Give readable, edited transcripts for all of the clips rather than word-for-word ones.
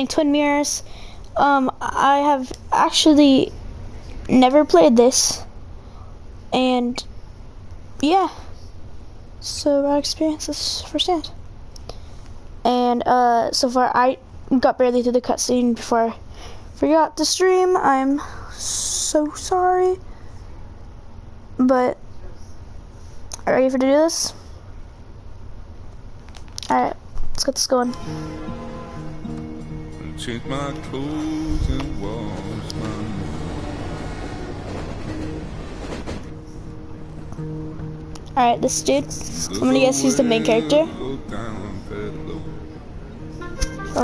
playing Twin Mirrors. I have actually never played this, and yeah, so I experienced this firsthand. And so far I got barely through the cutscene before I forgot to stream. I'm so sorry, but are you ready to do this? Alright, let's get this going. Change my clothes and wash my Alright, this dude, I'm gonna guess he's the main character. Or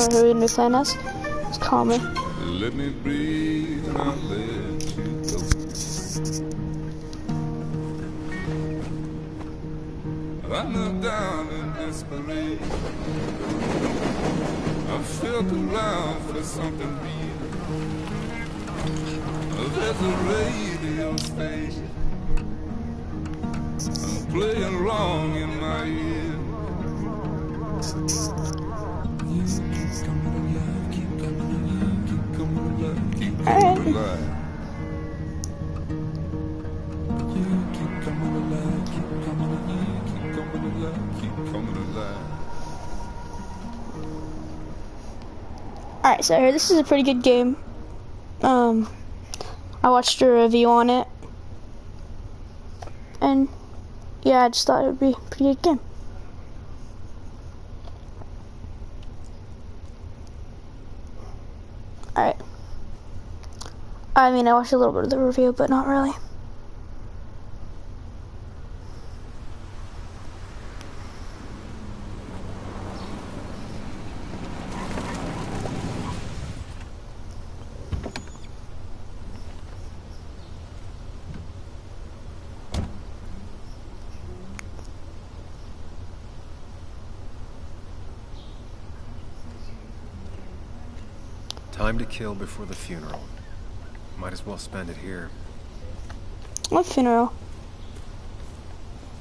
who we're gonna be playing as. Let's call me. Let me breathe and I'll let you go. I looked down in desperation. I felt around for something real. There's a radio station playing wrong in my ear. You keep coming alive, keep coming alive, keep coming alive, keep coming alive. You keep coming alive, keep coming alive, keep coming alive, keep coming alive. Alright, so I heard this is a pretty good game. I watched a review on it, and yeah, I just thought it would be a pretty good game. Alright. I mean, I watched a little bit of the review, but not really. Time to kill before the funeral. Might as well spend it here. What funeral?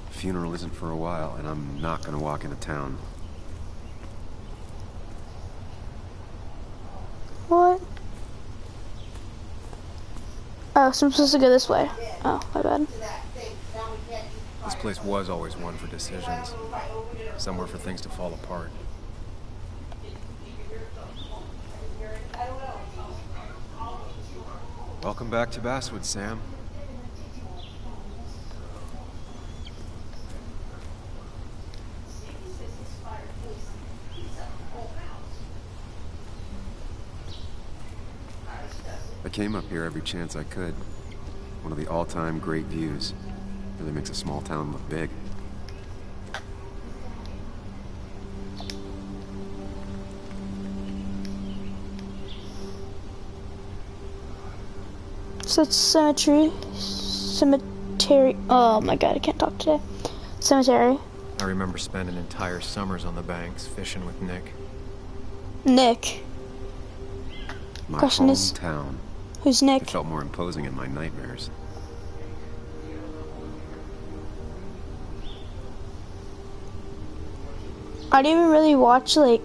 Funeral isn't for a while, and I'm not gonna walk into town. What? Oh, so I'm supposed to go this way. Oh, my bad. This place was always one for decisions. Somewhere for things to fall apart. Welcome back to Basswood, Sam. I came up here every chance I could. One of the all-time great views. Really makes a small town look big. So it's cemetery. Oh my god, I can't talk today. Cemetery. I remember spending entire summers on the banks, fishing with Nick. Nick. My Question is, hometown. Who's Nick? It felt more imposing in my nightmares. I didn't even really watch, like,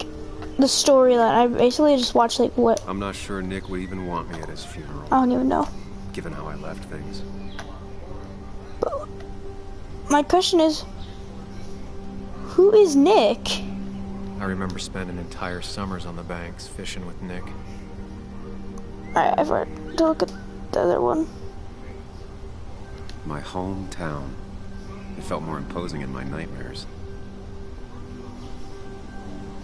the storyline. I basically just watched, like, what... I'm not sure Nick would even want me at his funeral. I don't even know. Given how I left things. But my question is, who is Nick? I remember spending entire summers on the banks, fishing with Nick. Alright, I've heard to look at the other one. My hometown. It felt more imposing in my nightmares.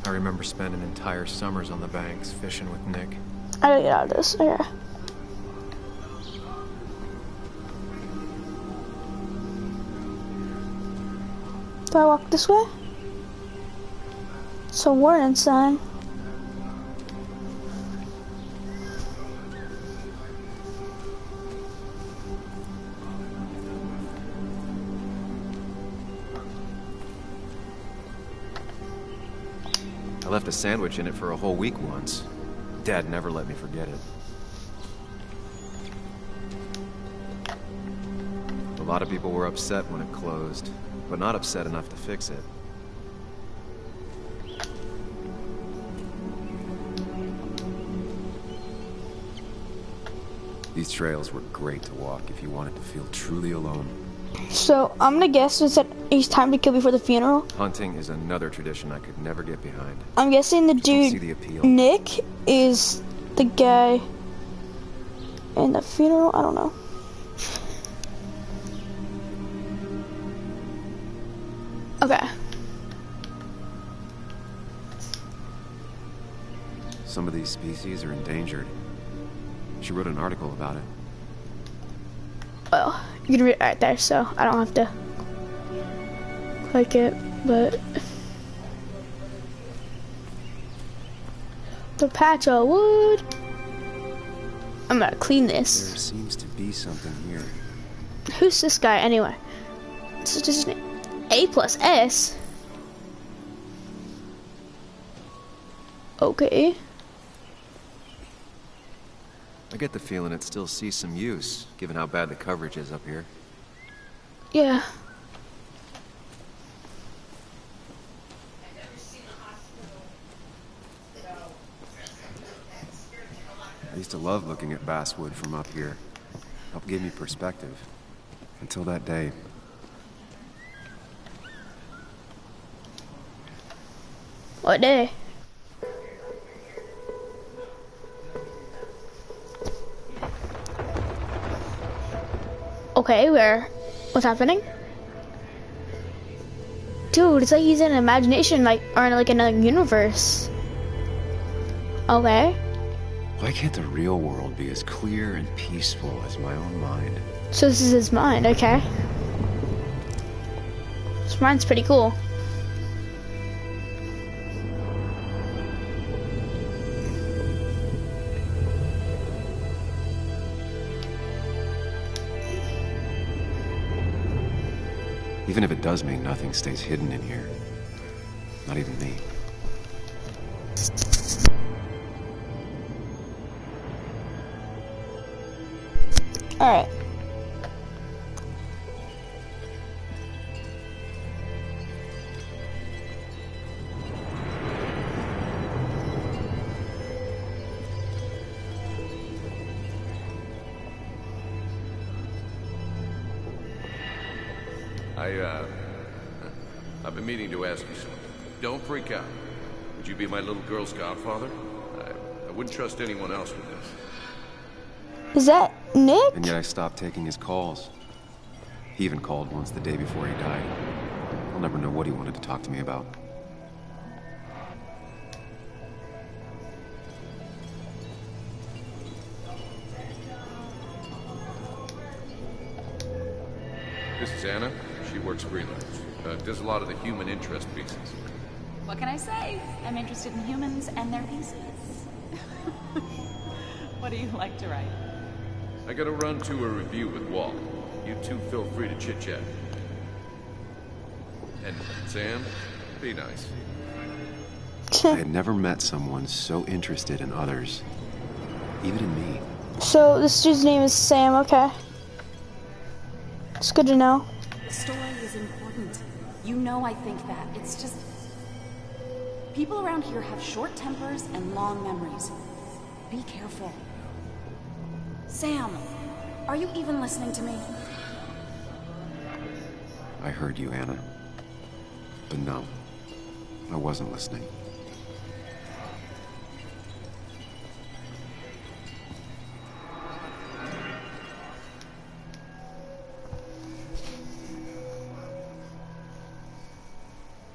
I remember spending entire summers on the banks, fishing with Nick. I gotta get out of this. Okay. Do I walk this way? It's a warning sign. I left a sandwich in it for a whole week once. Dad never let me forget it. A lot of people were upset when it closed, but not upset enough to fix it. These trails were great to walk if you wanted to feel truly alone. So I'm gonna guess is that it's time to kill before the funeral. Hunting is another tradition I could never get behind. I'm guessing the Just don't see dude the appeal. Nick is the guy in the funeral. I don't know. Okay. Some of these species are endangered. She wrote an article about it. Well, you can read it right there, so I don't have to click it, but the patch of wood. I'm gonna clean this. There seems to be something here. Who's this guy anyway? This is just an A+S. Okay. I get the feeling it still sees some use, given how bad the coverage is up here. Yeah. I used to love looking at basswood from up here. Helped give me perspective. Until that day. What day? Okay, where? What's happening? Dude, it's like he's in an imagination, like, or in like another universe. Okay. Why can't the real world be as clear and peaceful as my own mind? So this is his mind, okay. His mind's pretty cool. Even if it does mean nothing stays hidden in here. Not even me. Alright. I've been meaning to ask you something. Don't freak out. Would you be my little girl's godfather? I wouldn't trust anyone else with this. Is that Nick? And yet I stopped taking his calls. He even called once the day before he died. I'll never know what he wanted to talk to me about. This is Anna. She works freelance. Does a lot of the human interest pieces. What can I say? I'm interested in humans and their pieces. What do you like to write? I gotta run to a review with Walt. You two feel free to chit-chat. And Sam, be nice. I had never met someone so interested in others. Even in me. So this dude's name is Sam, okay. It's good to know. The story is important. You know I think that. It's just... people around here have short tempers and long memories. Be careful. Sam, are you even listening to me? I heard you, Anna. But no, I wasn't listening.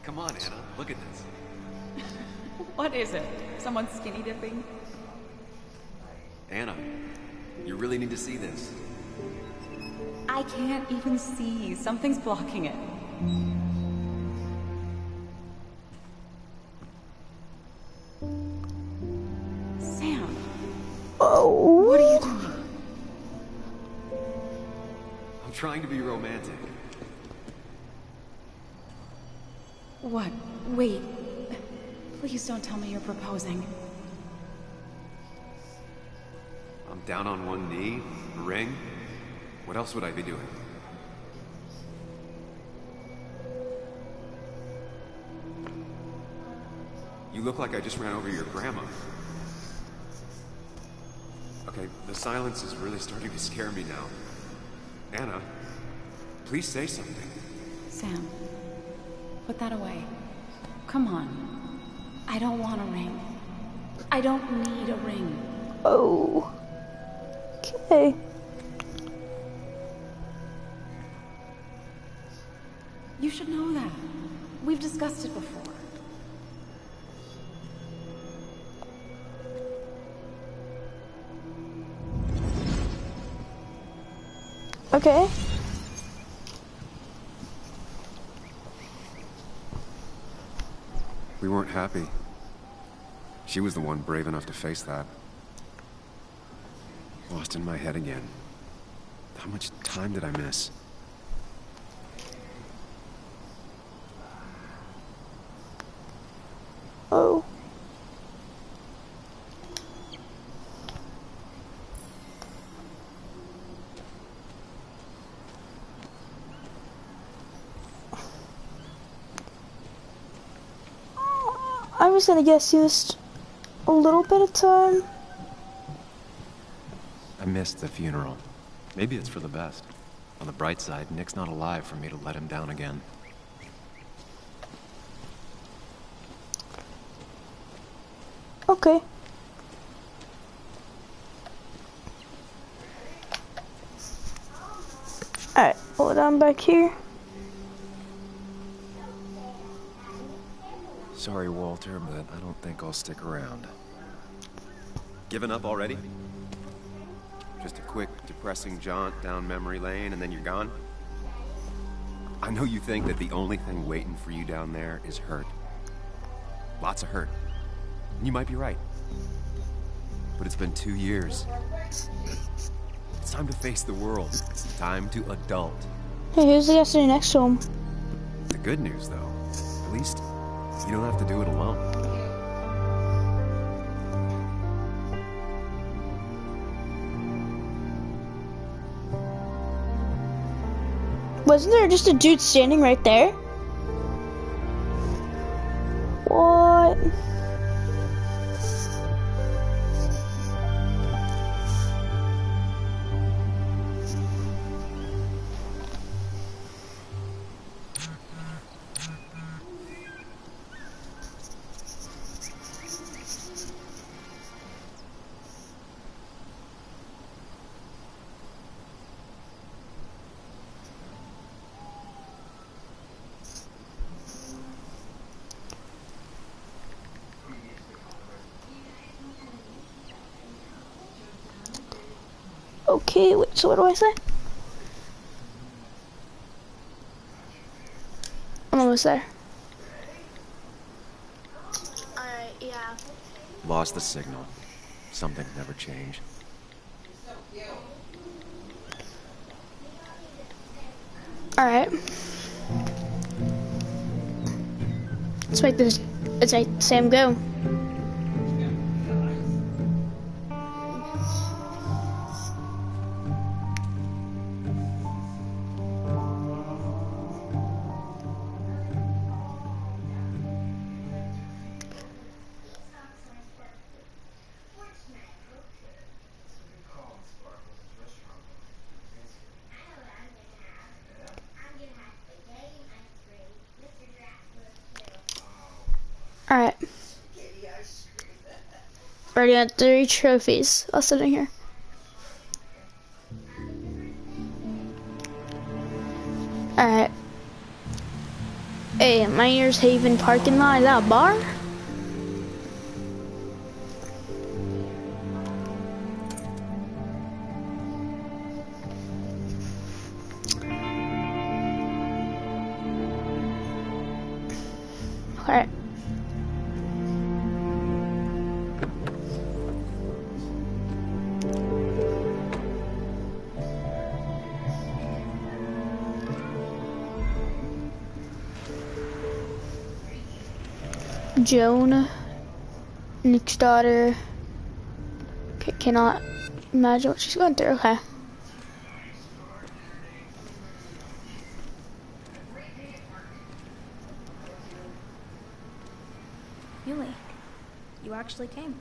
Come on, Anna, look at this. What is it? Someone skinny dipping? Anna, you really need to see this. I can't even see. Something's blocking it. Sam. Oh. What are you doing? I'm trying to be romantic. What? Wait. Please don't tell me you're proposing. I'm down on one knee, a ring. What else would I be doing? You look like I just ran over your grandma. Okay, the silence is really starting to scare me now. Anna, please say something. Sam, put that away. Come on. I don't want a ring. I don't need a ring. Oh. Okay. You should know that. We've discussed it before. Okay. We weren't happy. She was the one brave enough to face that. Lost in my head again. How much time did I miss? Oh. I was gonna guess you missed a little bit of time. I missed the funeral. Maybe it's for the best. On the bright side, Nick's not alive for me to let him down again. Okay. Alright, hold on back here. Sorry, Walter, but I don't think I'll stick around. Given up already? Just a quick, depressing jaunt down memory lane and then you're gone? I know you think that the only thing waiting for you down there is hurt. Lots of hurt. And you might be right. But it's been 2 years. It's time to face the world. It's time to adult. Hey, who's the guy sitting next to him? The good news, though, at least you don't have to do it alone. Wasn't there just a dude standing right there? What? Okay, wait, so what do I say? I'm almost there. Alright, yeah. Lost the signal. Something never changed. Alright. Let's make this, let's make Sam go. Alright. Already got 3 trophies. I'll sit in here. Alright. Hey, Miners Haven parking lot, is that a bar? Alright. Joan, Nick's daughter. Okay, cannot imagine what she's going through. Okay. Really? You actually came?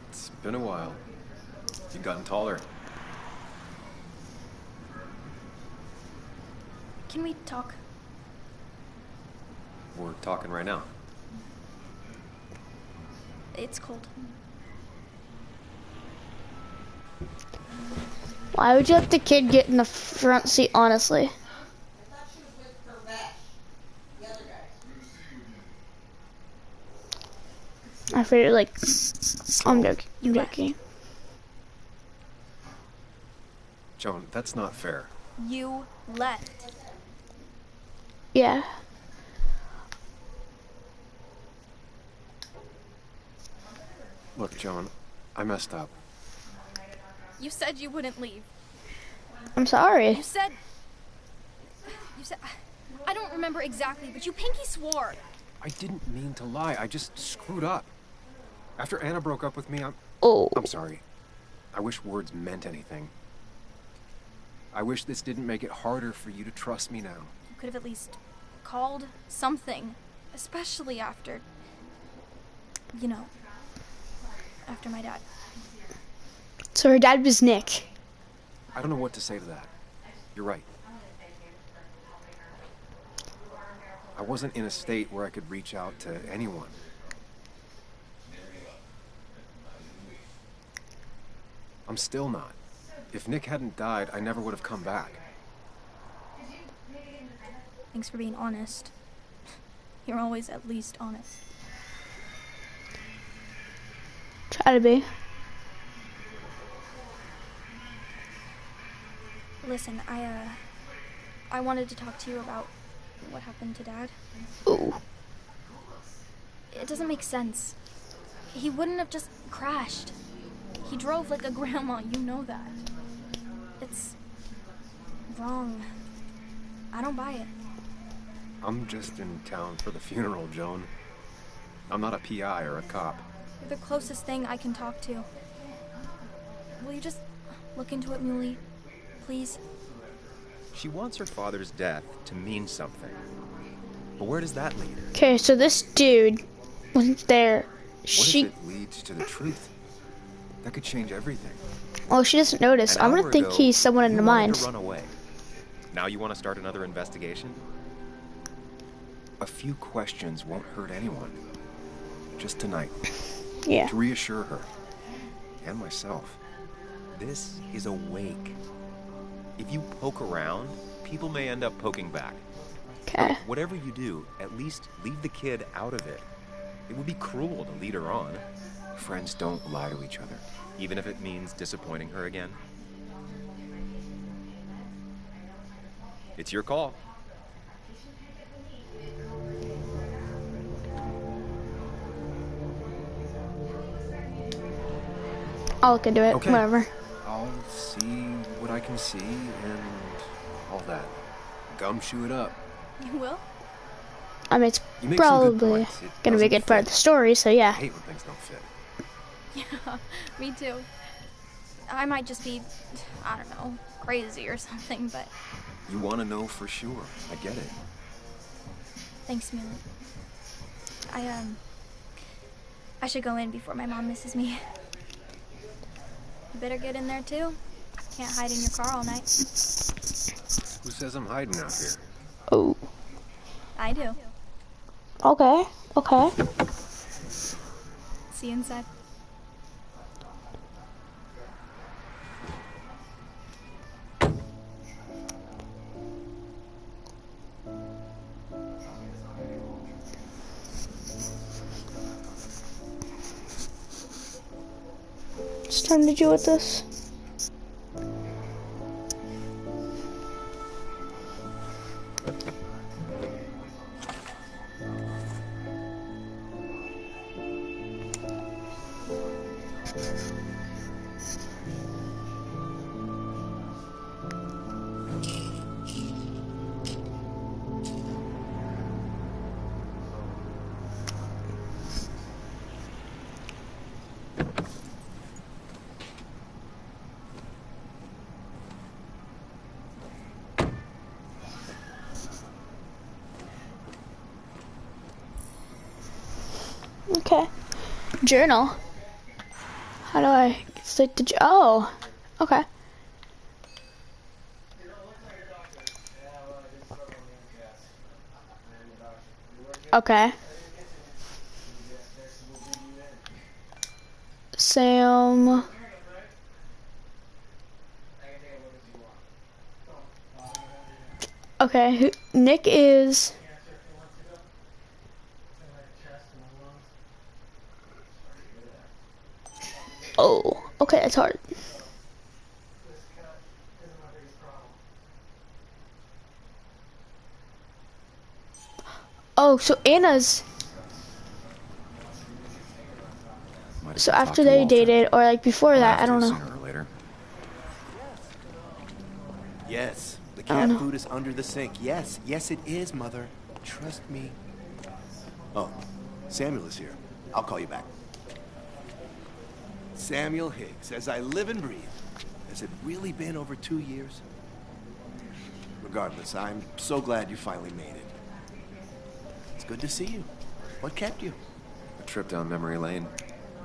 It's Been a while. You've gotten taller. Can we talk? We're talking right now. It's cold. Why would you let the kid get in the front seat, honestly? I figured, like, I'm joking. I'm joking. Joan, that's not fair. You left. Yeah. Look, Joan, I messed up. You said you wouldn't leave. I'm sorry. You said... I don't remember exactly, but you pinky swore. I didn't mean to lie. I just screwed up. After Anna broke up with me, Oh. I'm sorry. I wish words meant anything. I wish this didn't make it harder for you to trust me now. You could have at least called something. Especially after... You know... After my dad. So her dad was Nick. I don't know what to say to that. You're right. I wasn't in a state where I could reach out to anyone. I'm still not. If Nick hadn't died, I never would have come back. Thanks for being honest. You're always at least honest. Try to be. Listen, I wanted to talk to you about what happened to Dad. Ooh. It doesn't make sense. He wouldn't have just crashed. He drove like a grandma, you know that. It's wrong. I don't buy it. I'm just in town for the funeral, Joan. I'm not a PI or a cop. You're the closest thing I can talk to. Will you just look into it, Muley? Please? She wants her father's death to mean something. But where does that lead her? Okay, so this dude wasn't there. What if it leads to the truth? That could change everything. Well, she doesn't notice. I'm gonna think he's someone in the mines. Run away. Now you want to start another investigation? A few questions won't hurt anyone. Just tonight. Yeah. To reassure her. And myself. This is a wake. If you poke around, people may end up poking back. Okay. Whatever you do, at least leave the kid out of it. It would be cruel to lead her on. Friends don't lie to each other. Even if it means disappointing her again. It's your call. I'll look into it. Okay. Whatever. I'll see what I can see and all that. Gumshoe it up. You will? I mean, it's You make some good probably points. It gonna be a doesn't good part of fit. the story, so I yeah. hate when things don't fit. Yeah, me too. I might just be, I don't know, crazy or something, but You want to know for sure. I get it. thanks, Muley. I should go in before my mom misses me. You better get in there too. Can't hide in your car all night. Who says I'm hiding out here? Oh. I do. Okay. Okay. See you inside. It's time to deal with this. Okay. Journal. How do I select the? Oh, okay. Okay. Sam. Okay, Nick is. Oh, okay, that's hard. Oh, so Anna's. Might have So to talk after to they Walter. dated, or like before I'll that, have I don't to know. sooner or later. Yes, the I don't cat know. food is under the sink. Yes, yes it is, Mother. Trust me. Oh, Samuel is here. I'll call you back. Samuel Higgs, as I live and breathe. Has it really been over 2 years? Regardless, I'm so glad you finally made it. It's good to see you. What kept you? A trip down memory lane.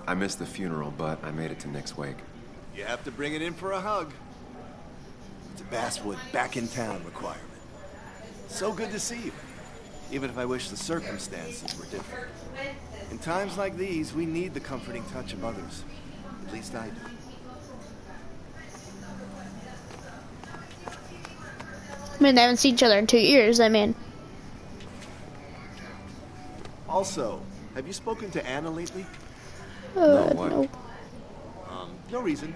I missed the funeral, but I made it to Nick's wake. You have to bring it in for a hug. It's a Basswood back in town requirement. So good to see you. Even if I wish the circumstances were different. In times like these, we need the comforting touch of others. At least I do. I mean, they haven't seen each other in 2 years. I mean, Also, have you spoken to Anna lately? No, what? no. No reason.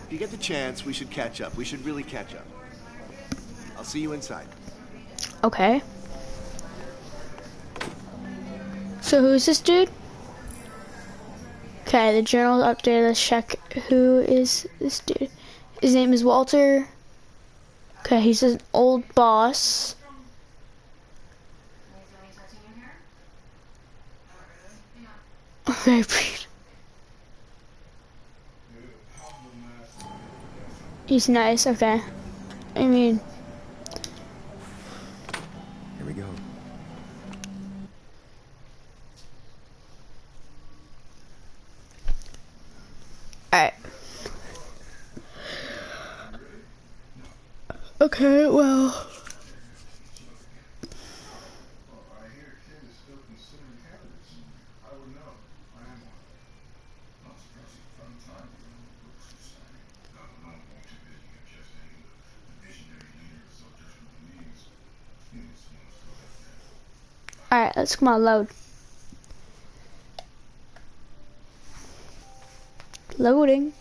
If you get the chance, we should catch up. We should really catch up. I'll see you inside. Okay. So who's this dude? Okay, the journal updated. Let's check. Who is this dude? His name is Walter. Okay, he's an old boss. Okay, he's nice. Okay, I mean, Here we go. all right. Okay, well. All right, let's come on, load. Loading.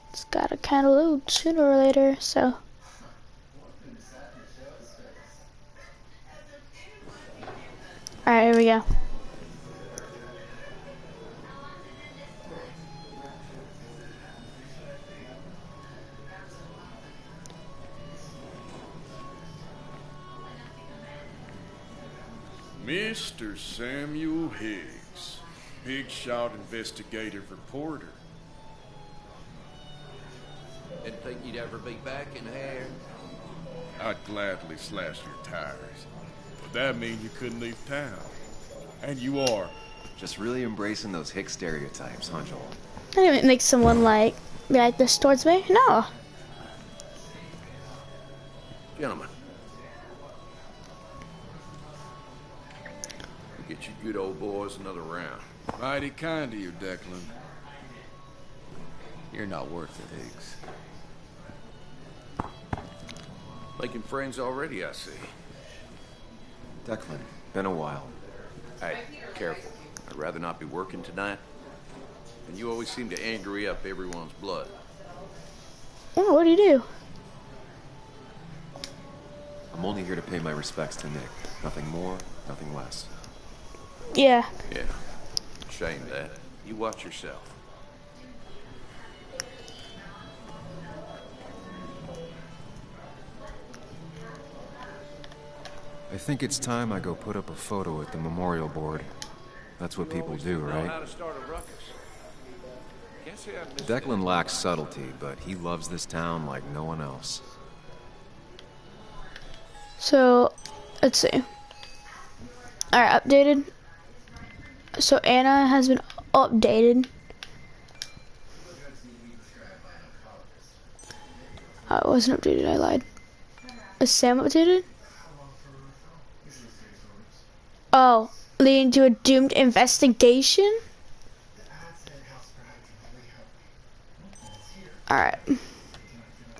It's gotta kind of load sooner or later, so. All right, here we go. Mr. Samuel Higgs, big shot investigative reporter. Didn't think you'd ever be back in here. I'd gladly slash your tires, but that means you couldn't leave town. And you are. Just really embracing those Hick stereotypes, huh, Joel? I didn't make someone like be like this towards me. No. Gentlemen. We'll get you good old boys another round. Mighty kind of you, Declan. You're not worth it, Higgs. Making friends already, I see. Declan, been a while. Hey, careful. I'd rather not be working tonight. And you always seem to angry up everyone's blood. Oh, what do you do? I'm only here to pay my respects to Nick. Nothing more, nothing less. Yeah. Yeah. Shame that. You watch yourself. I think it's time I go put up a photo at the memorial board. That's what people do, right? Declan lacks subtlety, but he loves this town like no one else. So, let's see. Alright, updated. So Anna has been updated. It wasn't updated, I lied. Is Sam updated? Oh, leading to a doomed investigation? Alright.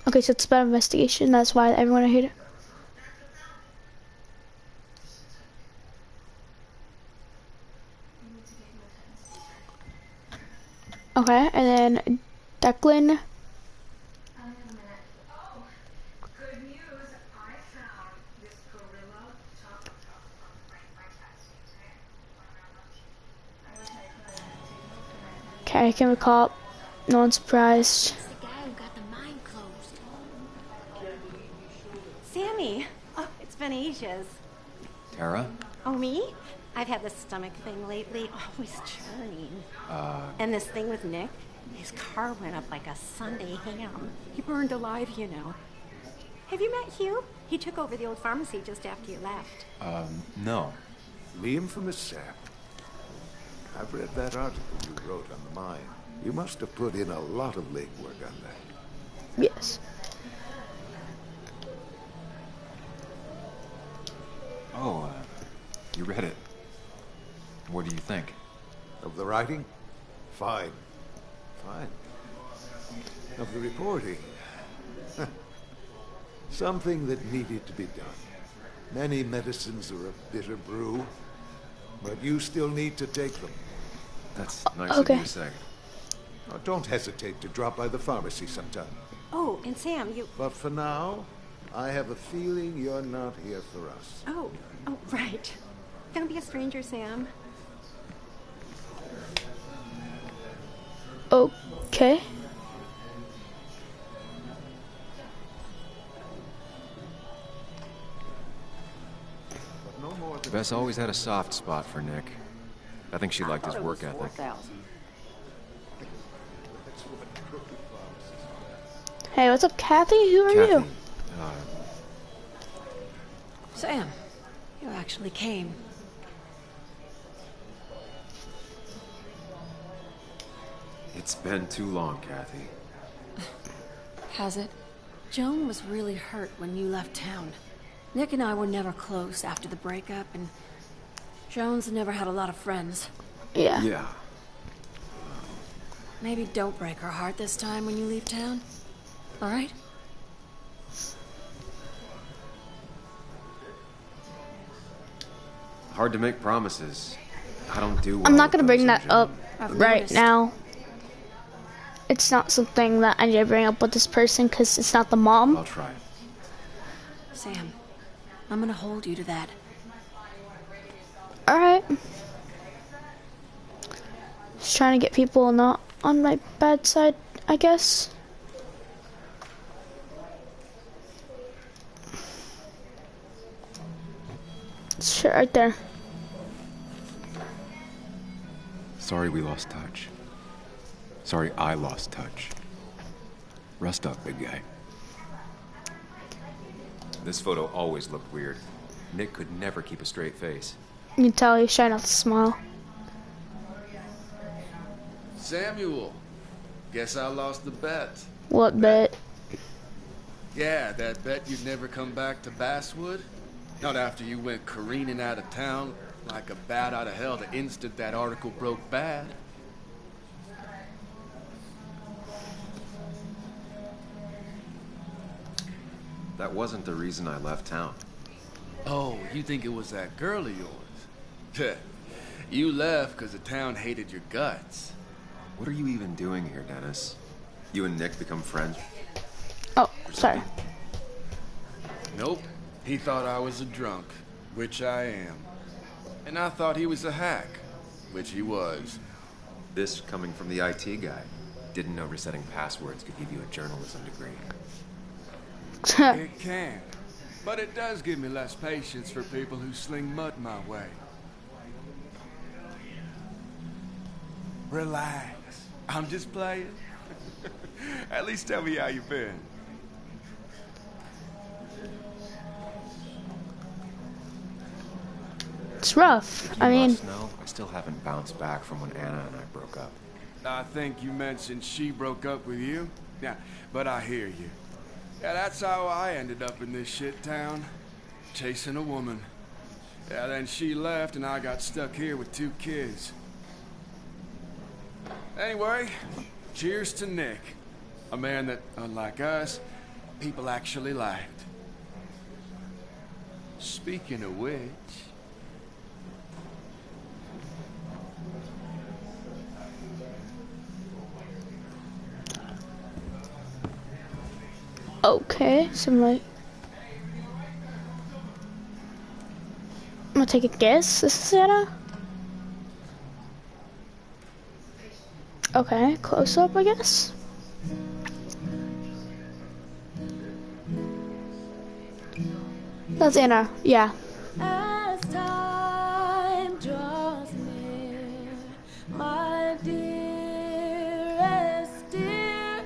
Okay, so it's about investigation, that's why everyone I hate it. Okay, and then Declan. Okay, I can recall. No one's surprised. It's the guy who got the mine closed. Sammy! Oh, it's been ages. Tara? Oh, me? I've had this stomach thing lately, always churning. And this thing with Nick, his car went up like a Sunday ham. He burned alive, you know. Have you met Hugh? He took over the old pharmacy just after you left. No. The infamous Sam. I've read that article you wrote on the mine. You must have put in a lot of legwork on that. Yes. Oh, you read it. What do you think? Of the writing? Fine. Fine. Of the reporting? Something that needed to be done. Many medicines are a bitter brew, but you still need to take them. That's nice of you to say. Oh, don't hesitate to drop by the pharmacy sometime. Oh, and Sam, you... But for now, I have a feeling you're not here for us. Oh, right. Don't be a stranger, Sam. Okay. Bess always had a soft spot for Nick. I think she liked his work ethic. 4,000. Hey, what's up, Kathy? Who are you? Sam, you actually came. It's been too long, Kathy. Has it? Joan was really hurt when you left town. Nick and I were never close after the breakup, and Joan's never had a lot of friends. Yeah. Yeah. Maybe don't break her heart this time when you leave town. All right? Hard to make promises. I don't do well I'm not with gonna bring those that in up general. right now. It's not something that I need to bring up with this person because it's not the mom. I'll try. Sam, I'm gonna hold you to that. Alright. Just trying to get people not on my bad side, I guess. Shit, right there. Sorry we lost touch. Sorry I lost touch. Rest up, big guy. This photo always looked weird. Nick could never keep a straight face. You can tell he's trying not to smile. Samuel, guess I lost the bet. What bet? Yeah, that bet you'd never come back to Basswood? Not after you went careening out of town like a bat out of hell the instant that article broke bad. That wasn't the reason I left town. Oh, you think it was that girl of yours? You left because the town hated your guts. What are you even doing here, Dennis? You and Nick become friends? Oh, sorry. Nope. He thought I was a drunk, which I am. And I thought he was a hack, which he was. This coming from the IT guy. Didn't know resetting passwords could give you a journalism degree. It can. But it does give me less patience for people who sling mud my way. Relax. I'm just playing. At least tell me how you been. It's rough. I You mean, must know, I still haven't bounced back from when Anna and I broke up. I think you mentioned she broke up with you. Yeah, but I hear you. Yeah, that's how I ended up in this shit town. Chasing a woman. Yeah, then she left and I got stuck here with 2 kids. Anyway, cheers to Nick. A man that, unlike us, people actually liked. Speaking of which... okay, so I'm gonna take a guess. This is Anna? Okay, close up, I guess. That's Anna, yeah. As time draws near, my dearest dear,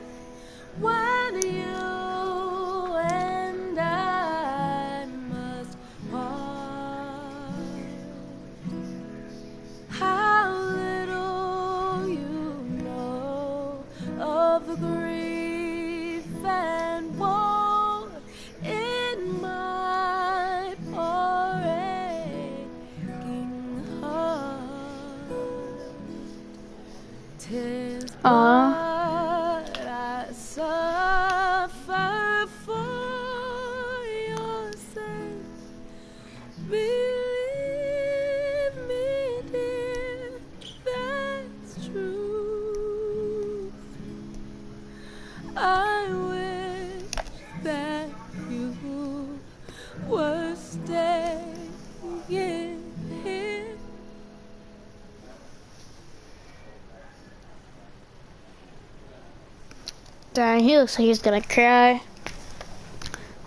when you and I must part, how little you know of the grief and woe in my poor aching heart. 'Tis what I suffer for your sake. Believe me, dear, that's true. I wish that you were staying here. Dang, he looks like he's gonna cry.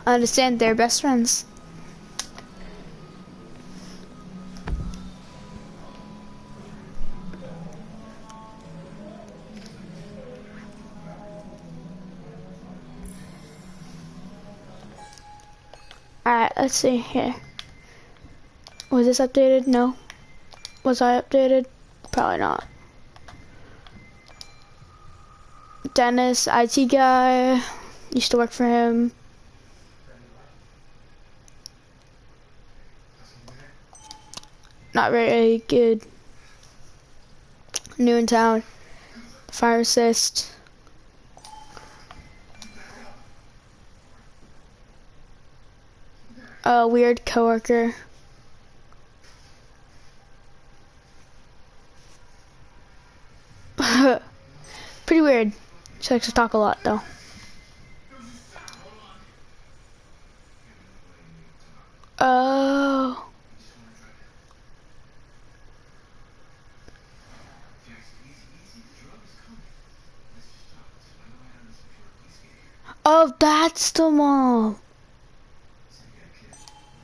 I understand they're best friends. Alright, let's see here. Was this updated? No. Was I updated? Probably not. Dennis, IT guy, used to work for him. Not very good. New in town. Fire assist. A weird coworker. Pretty weird. She likes to talk a lot though. Oh. Oh, that's the mom.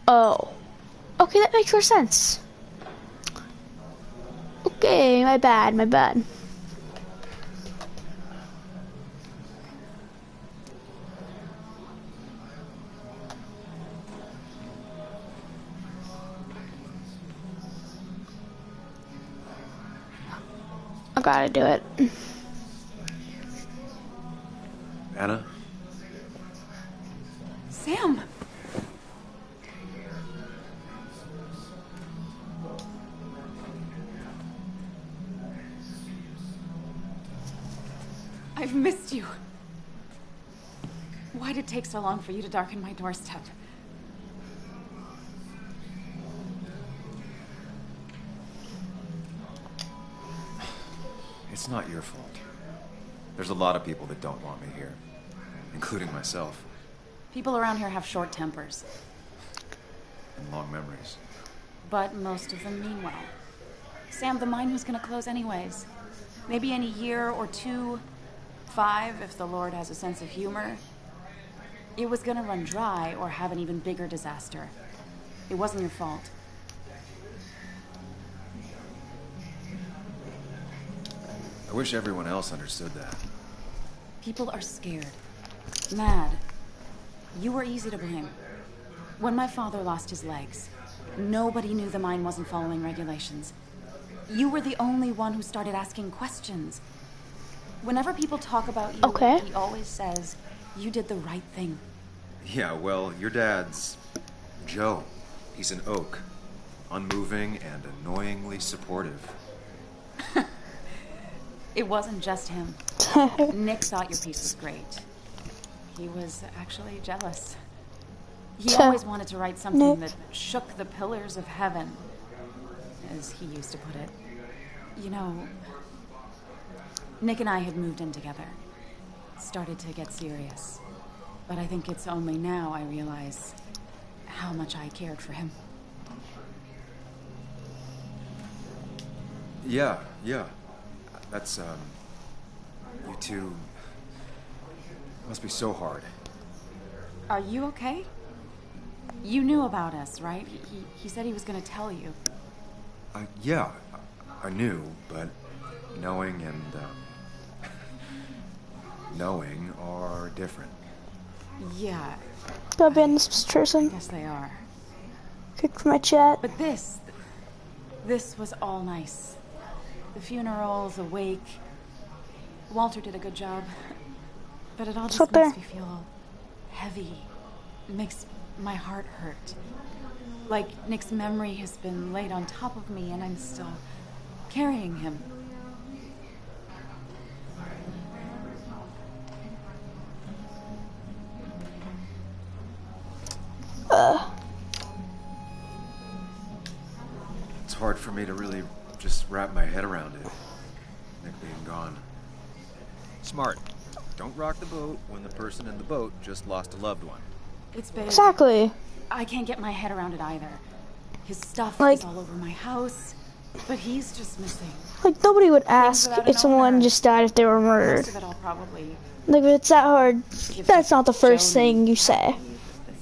Oh. Okay, that makes more sense. Okay, my bad, my bad. I gotta do it. Anna? Sam! I've missed you. Why'd it take so long for you to darken my doorstep? It's not your fault. There's a lot of people that don't want me here, including myself. People around here have short tempers, And long memories. but most of them mean well. Sam, the mine was gonna close anyways. Maybe in a year or 2, 5, if the Lord has a sense of humor. It was gonna run dry or have an even bigger disaster. It wasn't your fault. I wish everyone else understood that. People are scared. Mad. You were easy to blame. When my father lost his legs, Nobody knew the mine wasn't following regulations. You were the only one who started asking questions. Whenever people talk about you, Okay. he always says, you did the right thing. Yeah, well, your dad's Joe. He's an oak. Unmoving and annoyingly supportive. It wasn't just him. Nick thought your piece was great. He was actually jealous. He always wanted to write something that shook the pillars of heaven, as he used to put it. You know, Nick and I had moved in together. Started to get serious. But I think it's only now I realize how much I cared for him. Yeah. That's, you two must be so hard. Are you okay? You knew about us, right? He said he was gonna tell you. Yeah, I knew, but knowing and, knowing are different. Yeah. Got banned this I person. guess they are. Kicked from my chat. But this was all nice. The funerals, the wake. Walter did a good job. But it all just up there. makes me feel heavy. It makes my heart hurt. Like Nick's memory has been laid on top of me and I'm still carrying him. It's hard for me to really just wrap my head around it. Nick being gone. Smart. Don't rock the boat when the person in the boat just lost a loved one. It's big. Exactly. I can't get my head around it either. His stuff Like- is all over my house, but he's just missing. Like, nobody would ask without if an someone owner. just died if they were Most murdered. of it I'll probably Like, if it's that hard, that's not the first Joan thing you say.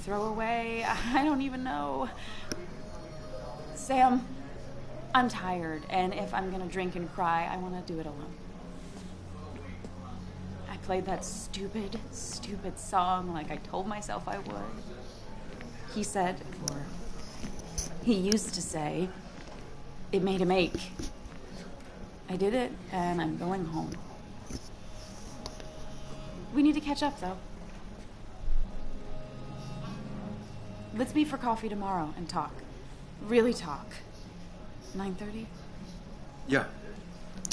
throw away. I don't even know. Sam, I'm tired, and if I'm gonna drink and cry, I want to do it alone. I played that stupid song like I told myself I would. He said, or he used to say, it made him ache. I did it, and I'm going home. We need to catch up, though. Let's meet for coffee tomorrow and talk. Really talk. 9:30? Yeah,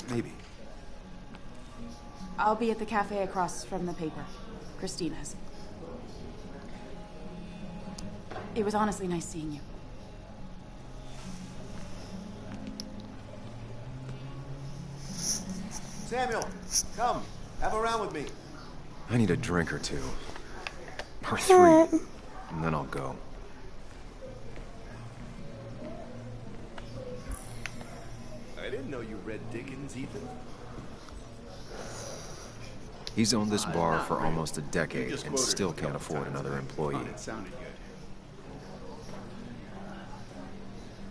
maybe. I'll be at the cafe across from the paper. Christina's. It was honestly nice seeing you. Samuel, come. Have a round with me. I need a drink or two. Or three. Alright. And then I'll go. I didn't know you read Dickens, Ethan. He's owned this bar not for really. almost a decade just and quoted still it a can't couple afford times another today. employee. It sounded good.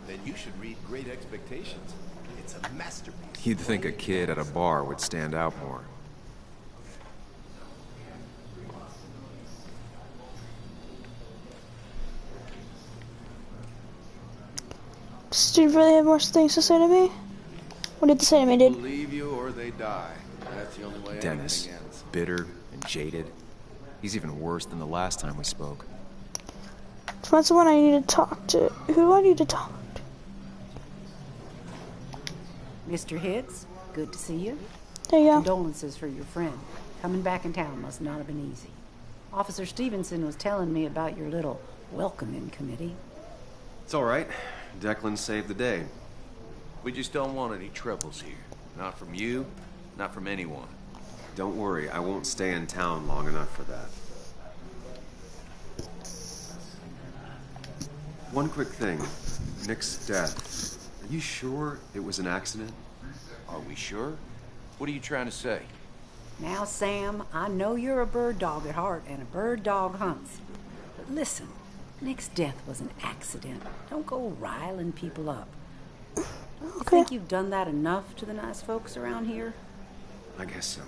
Then you should read Great Expectations. It's a masterpiece. You'd think a kid at a bar would stand out more. Does this dude really have more things to say to me? What did he say to me, dude? Believe you or they die. That's the only way Dennis, anything ends. bitter and jaded. He's even worse than the last time we spoke. Find someone I need to talk to. Who do I need to talk to? Mr. Hicks, good to see you. There you go. Condolences for your friend. Coming back in town must not have been easy. Officer Stevenson was telling me about your little welcoming committee. It's all right. Declan saved the day. We just don't want any troubles here. Not from you, not from anyone. Don't worry, I won't stay in town long enough for that. One quick thing. Nick's death. Are you sure it was an accident? Are we sure? What are you trying to say? Now, Sam, I know you're a bird dog at heart and a bird dog hunts. But listen, Nick's death was an accident. Don't go riling people up. You think you've done that enough to the nice folks around here? I guess so.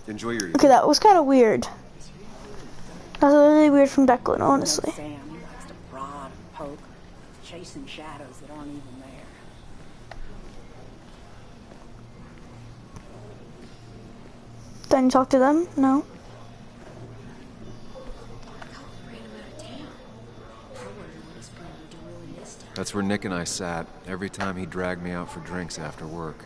Enjoy your evening. Okay, that was kind of weird. That was really weird from Declan, honestly. Sam, he likes to prod and poke. chasing shadows that aren't even there. Then you talk to them? No. That's where Nick and I sat every time he dragged me out for drinks after work.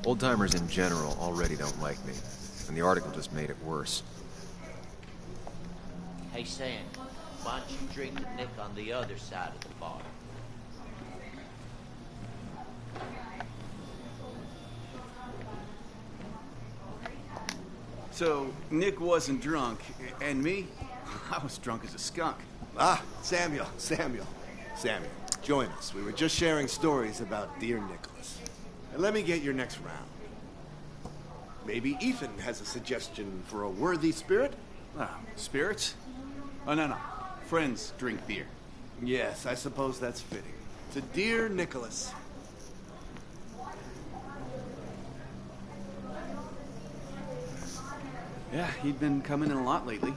Old-timers in general already don't like me, and the article just made it worse. Hey, Sam, why don't you drink with Nick on the other side of the bar? So, Nick wasn't drunk, and me? I was drunk as a skunk. Ah, Samuel, join us. We were just sharing stories about dear Nicholas. And let me get your next round. Maybe Ethan has a suggestion for a worthy spirit? Spirits? Oh, no. Friends drink beer. Yes, I suppose that's fitting. To dear Nicholas. Yeah, he'd been coming in a lot lately.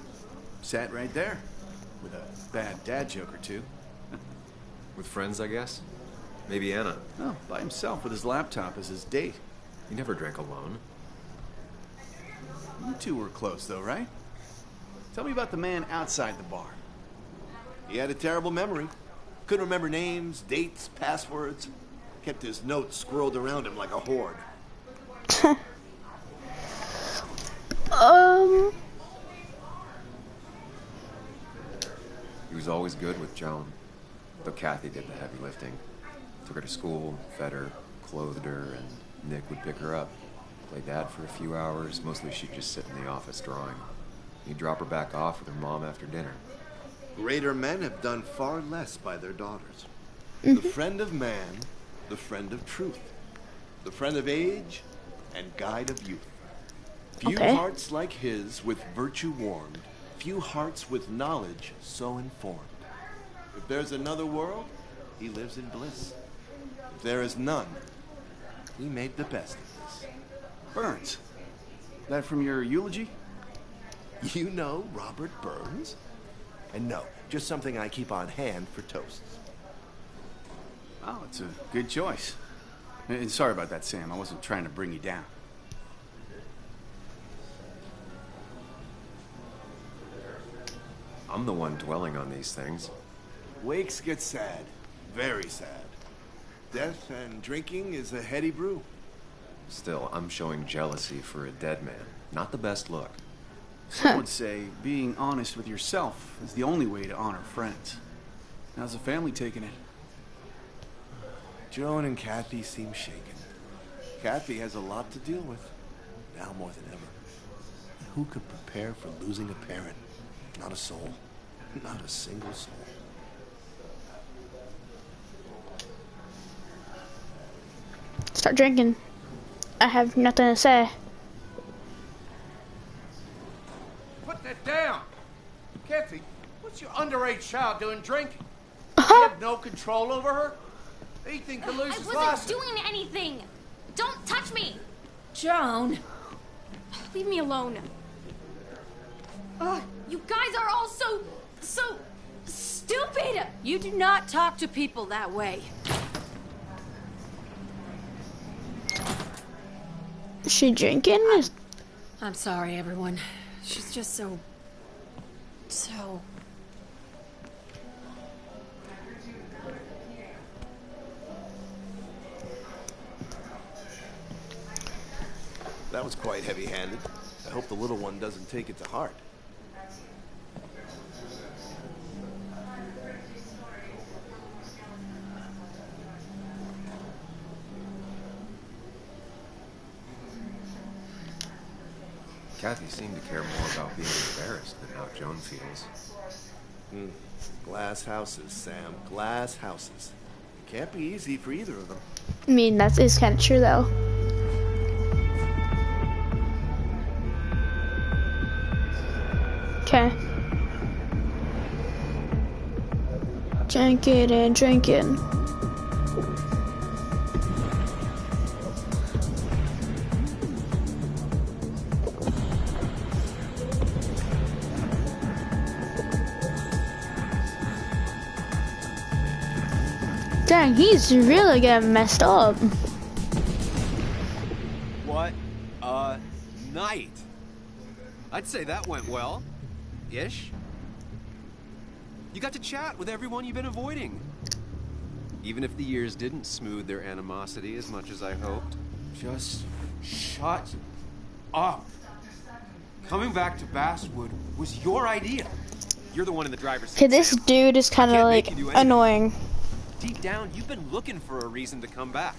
Sat right there. With a bad dad joke or two. With friends, I guess? Maybe Anna. Oh, by himself with his laptop as his date. He never drank alone. You two were close, though, right? Tell me about the man outside the bar. He had a terrible memory. Couldn't remember names, dates, passwords. Kept his notes squirreled around him like a hoard. He was always good with Joan, though Kathy did the heavy lifting. Took her to school, fed her, clothed her, and Nick would pick her up. Play dad for a few hours. Mostly she'd just sit in the office drawing. He'd drop her back off with her mom after dinner. Greater men have done far less by their daughters. The friend of man, the friend of truth, the friend of age, and guide of youth. Few hearts like his with virtue warmed, few hearts with knowledge so informed. If there's another world, he lives in bliss. If there is none, he made the best of this. Burns. That from your eulogy? You know Robert Burns? And no, just something I keep on hand for toasts. Oh, it's a good choice. And sorry about that, Sam. I wasn't trying to bring you down. I'm the one dwelling on these things. Wakes get sad. Very sad. Death and drinking is a heady brew. Still, I'm showing jealousy for a dead man. Not the best look. Some would say being honest with yourself is the only way to honor friends. How's the family taking it? Joan and Kathy seem shaken. Kathy has a lot to deal with, now more than ever. Who could prepare for losing a parent? Not a soul. Not a single soul. Start drinking. I have nothing to say. Put that down! Kathy, what's your underage child doing drinking? You have no control over her? Ethan could lose his license. I wasn't doing anything! Don't touch me! Joan! Leave me alone. You guys are all so stupid! You do not talk to people that way. Is she drinking? I'm sorry, everyone. She's just so... That was quite heavy-handed. I hope the little one doesn't take it to heart. Kathy seemed to care more about being embarrassed than how Joan feels. Glass houses, Sam. Glass houses. It can't be easy for either of them. I mean, that is kind of true, though. Okay. Drinking and drinking. Dang, he's really getting messed up. What a night. I'd say that went well. Ish. You got to chat with everyone you've been avoiding. Even if the years didn't smooth their animosity as much as I hoped. Just shut up. Coming back to Basswood was your idea. You're the one in the driver's seat. Okay, this dude is kind of like annoying. Deep down, you've been looking for a reason to come back.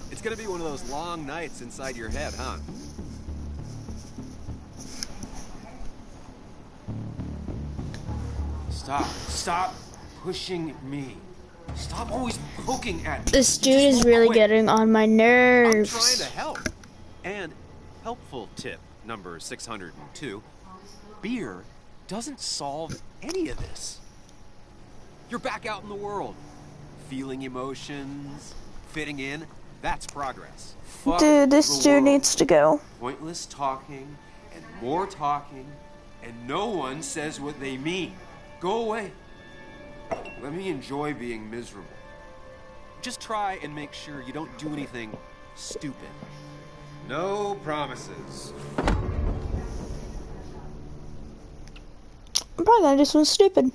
It's gonna be one of those long nights inside your head, huh? Stop pushing me. Stop always poking at me. This dude is really getting on my nerves. I'm trying to help. And helpful tip number 602. Beer doesn't solve any of this. You're back out in the world. Feeling emotions, fitting in. That's progress. Dude, this dude needs to go. Pointless talking and more talking, and no one says what they mean. Go away. Let me enjoy being miserable. Just try and make sure you don't do anything stupid. No promises. I'm probably gonna do something stupid.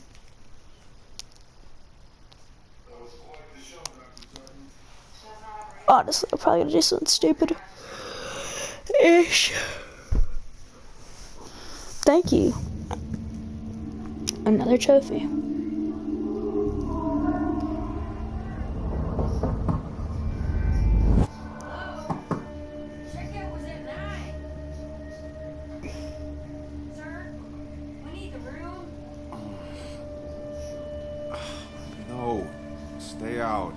Honestly, I'm probably gonna do something stupid. Ish. Thank you. Another trophy. No, stay out.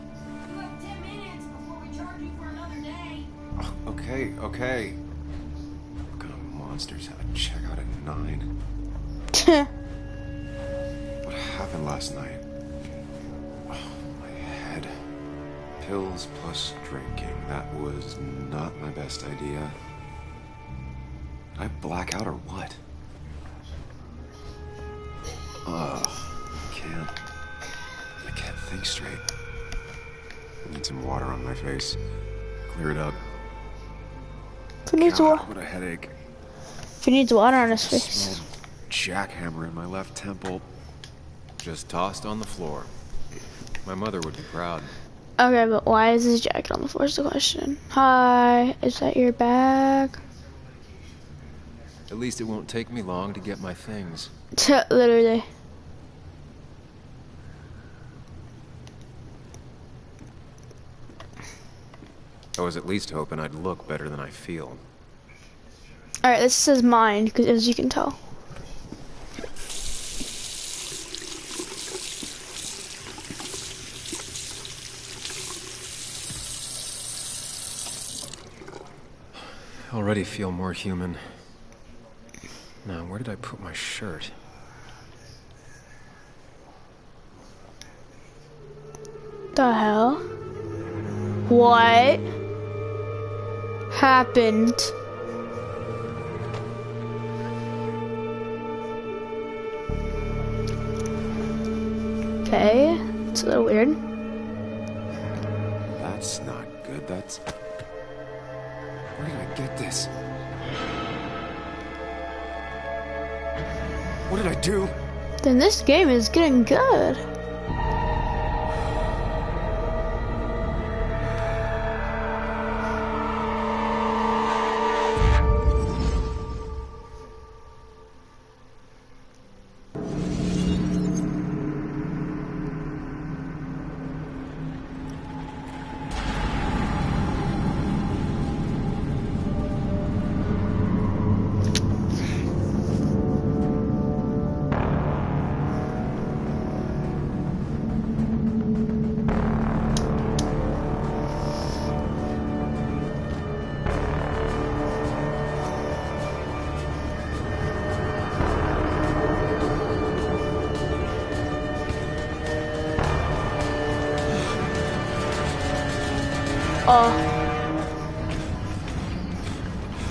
You have 10 minutes before we charge you for another day. Okay. What kind of monsters have a checkout at 9? What happened last night? Oh, my head. Pills plus drinking. That was not my best idea. Did I black out or what? Ugh, I can't think straight. I need some water on my face. Clear it up. Who needs water? What a headache. Who needs water on his face? Smelled jackhammer in my left temple. Just tossed on the floor. My mother would be proud. Okay, but why is his jacket on the floor is the question. Hi, is that your bag? At least it won't take me long to get my things. Literally. I was at least hoping I'd look better than I feel. Alright, this says mine, because as you can tell. Already feel more human. Now, where did I put my shirt? The hell? What happened? Okay, it's a little weird. That's not good. That's... Where did I get this? What did I do? Then this game is getting good.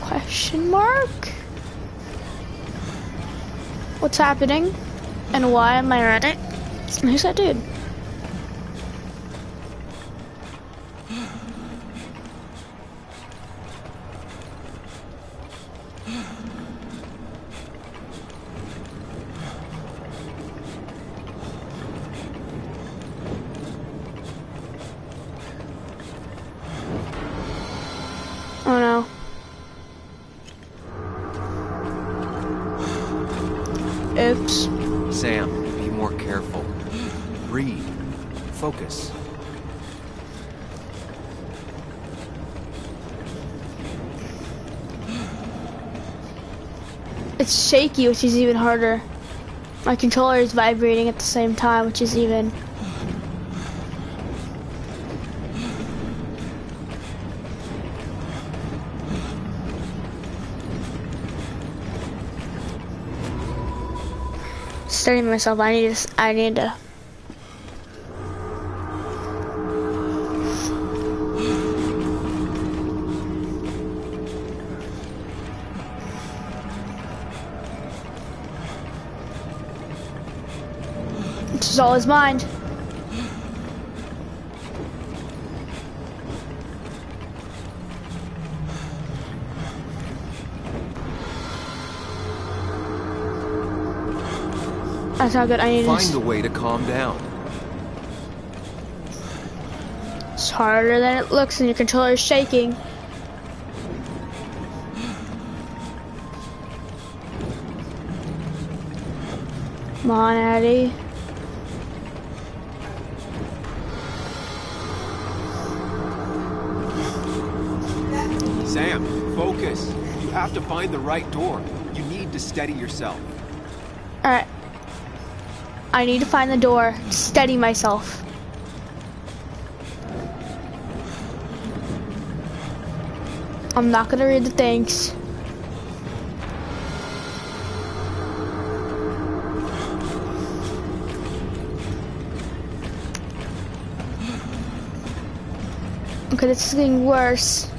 Question mark? What's happening? And why am I running? Who's that dude? Oh no. Oops. Sam, be more careful. Breathe. Focus. It's shaky, which is even harder. My controller is vibrating at the same time, which is even... Studying myself, I need to... This is all his mind. That's not good. I need to find a way to calm down. It's harder than it looks, and your controller is shaking. Come on, Addie. Sam, focus. You have to find the right door. You need to steady yourself. Alright. I need to find the door, steady myself. I'm not gonna read the things. Okay, this is getting worse.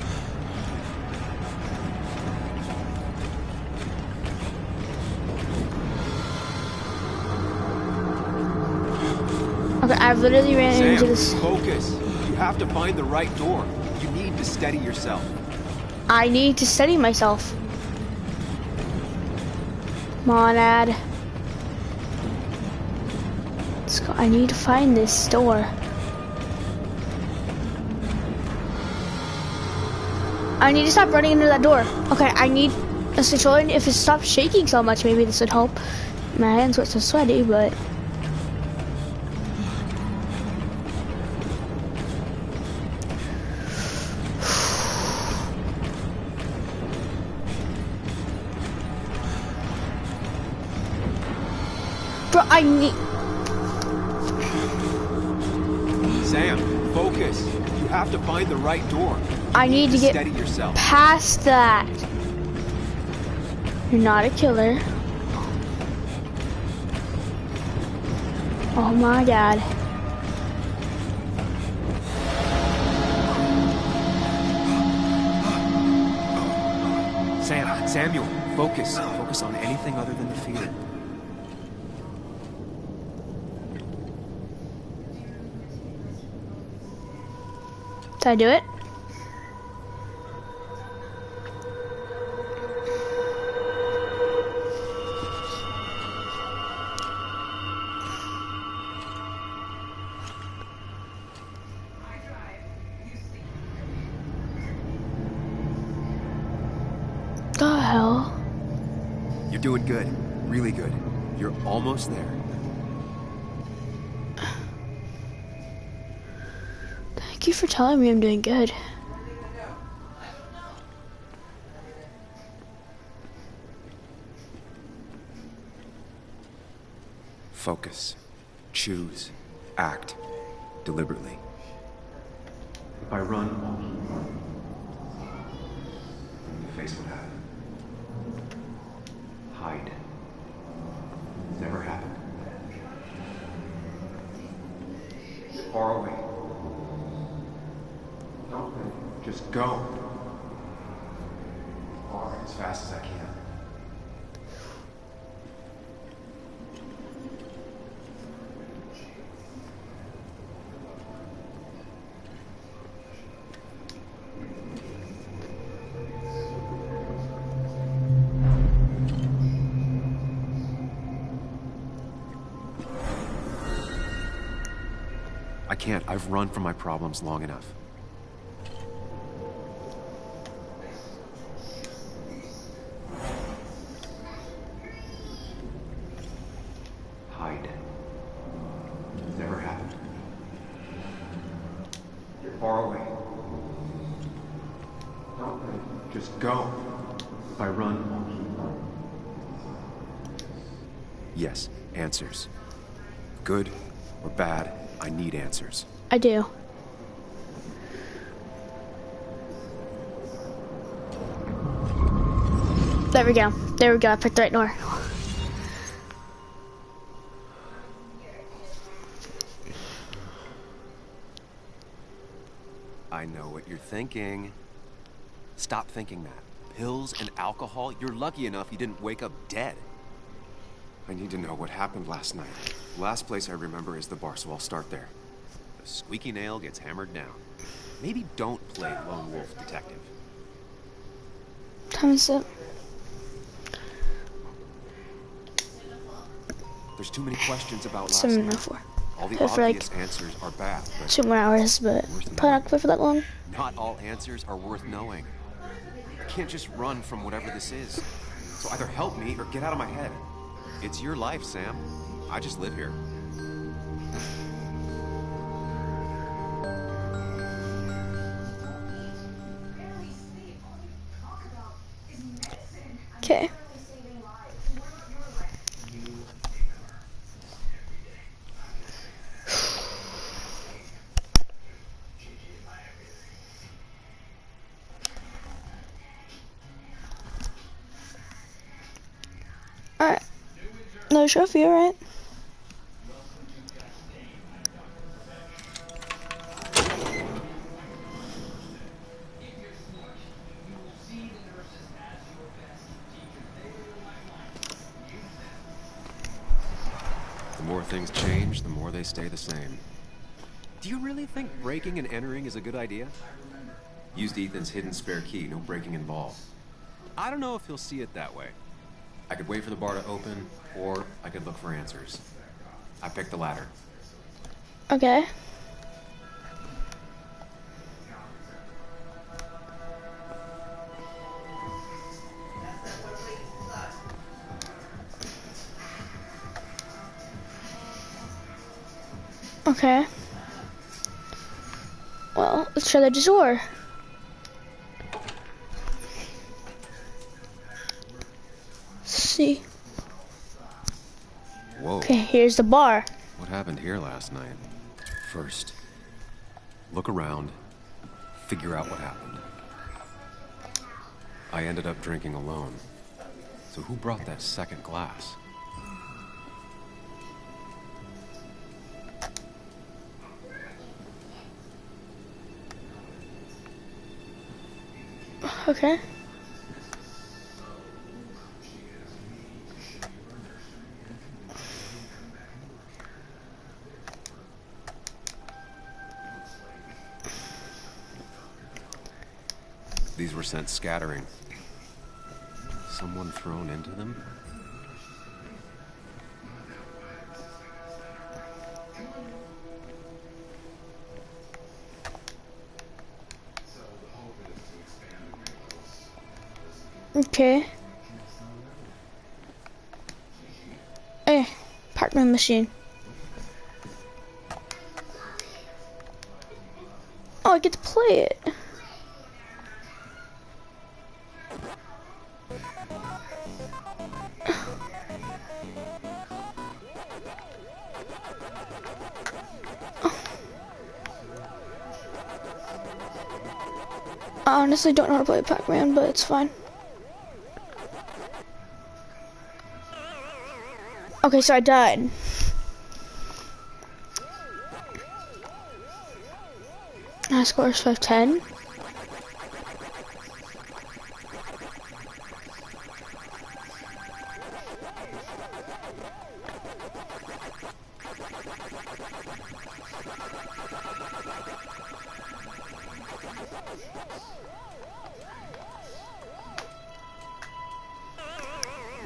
Okay, I've literally ran Sam, into this. Focus. You have to find the right door. You need to steady yourself. I need to steady myself. Come on, Ad. Let's go. I need to find this door. I need to stop running into that door. Okay, I need a controller. If it stops shaking so much, maybe this would help. My hands were so sweaty, but... Bro, I need... Sam, focus. You have to find the right door. I need to get steady yourself. past that. You're not a killer. Oh my god. Samuel, focus. Focus on anything other than the fear. Did I do it? The hell? You're doing good. Really good. You're almost there. Thank you for telling me I'm doing good. Focus. Choose. Act. Deliberately. If I run, face what happened. Hide. It's never happened. Far away. Don't think. Just go. Far as fast as I can. I can't. I've run from my problems long enough. Hide. It's never happened. You're far away. Don't run. Just go. If I run, I'll keep running. Yes, answers. Good or bad, I need answers. I do. There we go. There we go. I picked the right door. I know what you're thinking. Stop thinking that. Pills and alcohol? You're lucky enough you didn't wake up dead. I need to know what happened last night. The last place I remember is the bar, so I'll start there. The squeaky nail gets hammered down. Maybe don't play lone wolf detective. Time is up. There's too many questions about last night. 7:04. All the Play for like obvious answers are bad, but 2 more hours, but probably not play for that long. not all answers are worth knowing. I can't just run from whatever this is. So either help me or get out of my head. It's your life, Sam. I just live here. Okay. Alright. No trophy, alright. The more things change, the more they stay the same. Do you really think breaking and entering is a good idea? Used Ethan's hidden spare key, no breaking involved. I don't know if he'll see it that way. I could wait for the bar to open, or I could look for answers. I picked the latter. Okay. Okay. Well, let's try the door. See. Whoa. Okay, here's the bar. What happened here last night? First, look around, figure out what happened. I ended up drinking alone. So who brought that second glass? Okay. These were sent scattering. Someone thrown into them? Okay. Eh, Parkman machine. Oh, I get to play it. I honestly don't know how to play Pac-Man, but it's fine. Okay, so I died. My score is 510.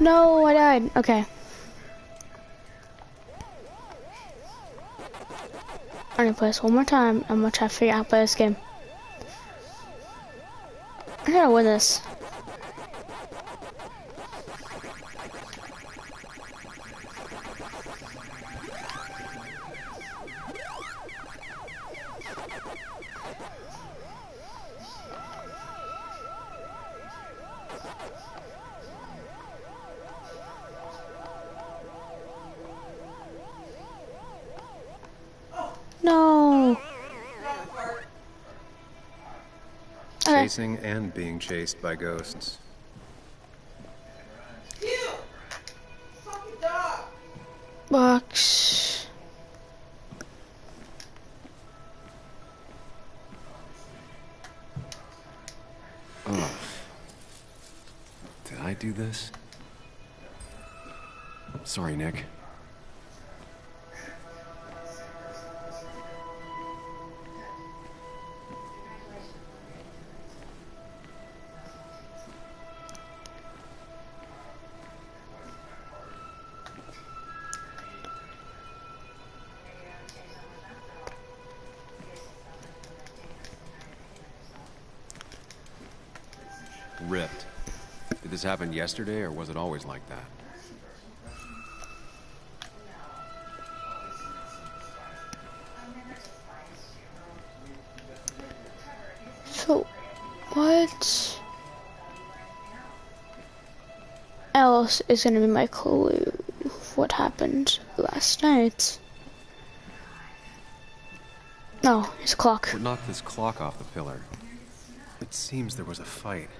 No, I died. Okay. I'm gonna play this one more time. I'm gonna try to figure out how to play this game. I gotta win this. No. Chasing and being chased by ghosts. Box. Oh. Did I do this? Sorry, Nick. Ripped. Did this happen yesterday, or was it always like that? So, what else is gonna be my clue of what happened last night? No, it's a clock. What knocked this clock off the pillar? It seems there was a fight.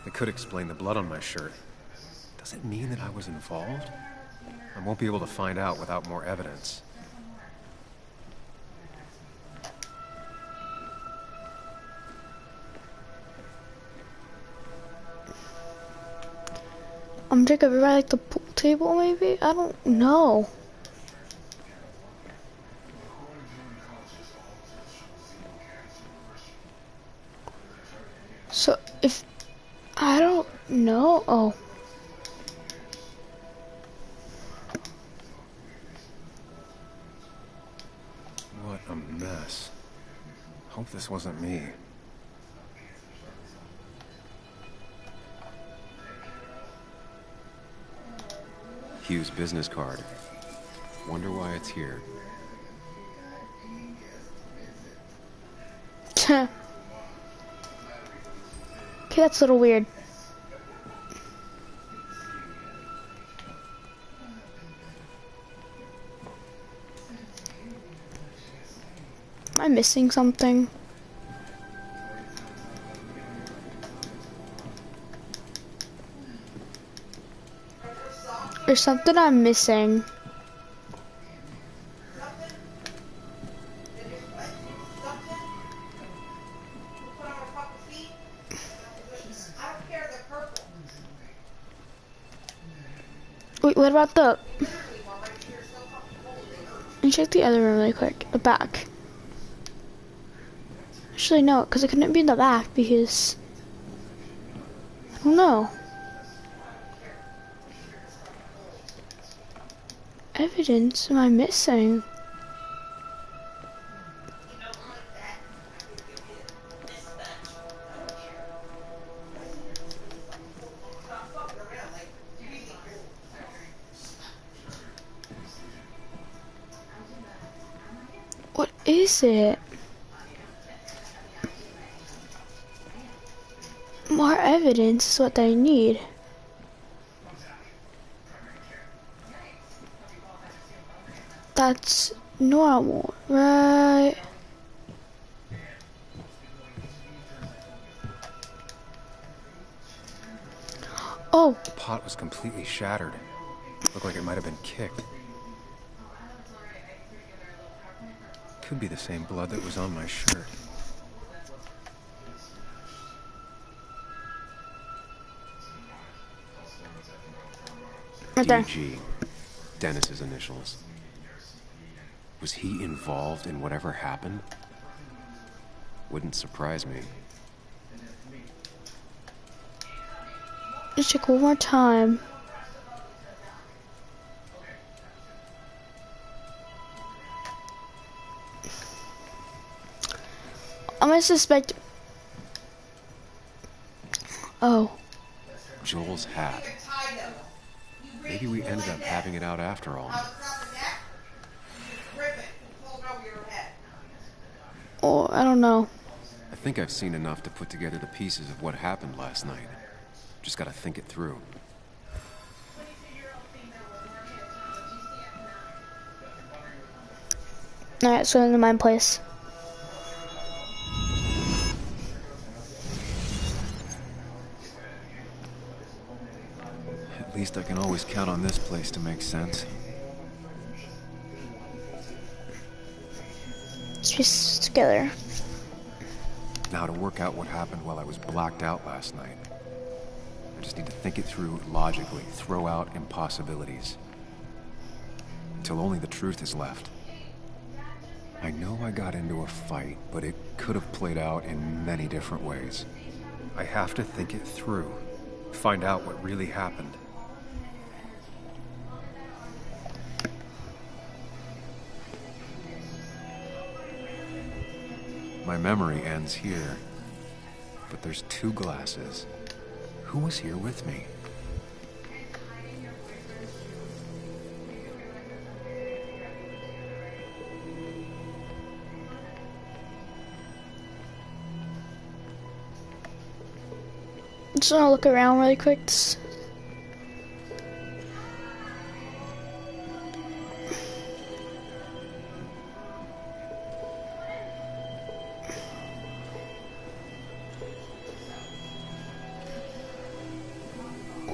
It could explain the blood on my shirt. Does it mean that I was involved? I won't be able to find out without more evidence. I'm take everybody like the pool table, maybe? I don't know. So, if I don't know, oh. What a mess. Hope this wasn't me. Hugh's business card. Wonder why it's here. Okay, that's a little weird. Am I missing something? There's something I'm missing. Wait, what about the... Let me check the other room really quick. The back. Actually, no, because it couldn't be in the back because... I don't know. Evidence am I missing? What is it? More evidence is what I need. That's normal, right? Oh! The pot was completely shattered. Looked like it might have been kicked. Could be the same blood that was on my shirt. Right there. DG. Dennis's initials. Was he involved in whatever happened? Wouldn't surprise me. Let's check one more time. I'm gonna suspect. Oh. Joel's hat. Maybe we ended up having it out after all. Oh, I don't know. I think I've seen enough to put together the pieces of what happened last night. Just gotta think it through. Alright, so in the mine place. At least I can always count on this place to make sense. Let's piece together. Now to work out what happened while I was blacked out last night. I just need to think it through logically, throw out impossibilities. Until only the truth is left. I know I got into a fight, but it could have played out in many different ways. I have to think it through. Find out what really happened. My memory ends here. But there's 2 glasses. Who was here with me? Just wanna look around really quick.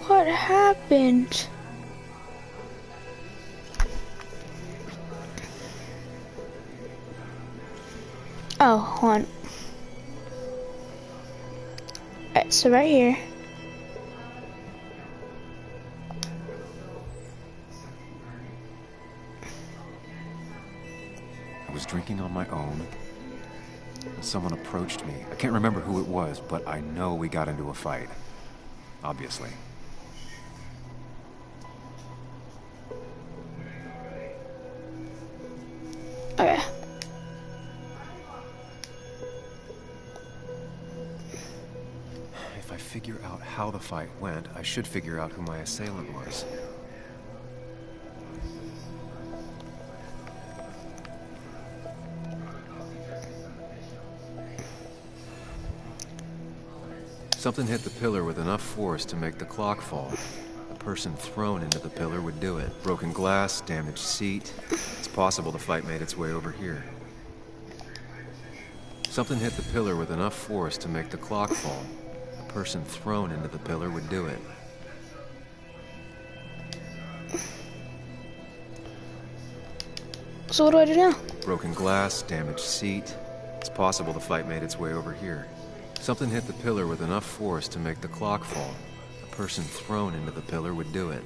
What happened? Oh, hold on. Alright, so right here. I was drinking on my own. Someone approached me. I can't remember who it was, but I know we got into a fight. Obviously. Okay. If I figure out how the fight went, I should figure out who my assailant was. Something hit the pillar with enough force to make the clock fall. A person thrown into the pillar would do it. Broken glass, damaged seat. It's possible the fight made its way over here. Something hit the pillar with enough force to make the clock fall. A person thrown into the pillar would do it. So what do I do now? Broken glass, damaged seat. It's possible the fight made its way over here. Something hit the pillar with enough force to make the clock fall. A person thrown into the pillar would do it.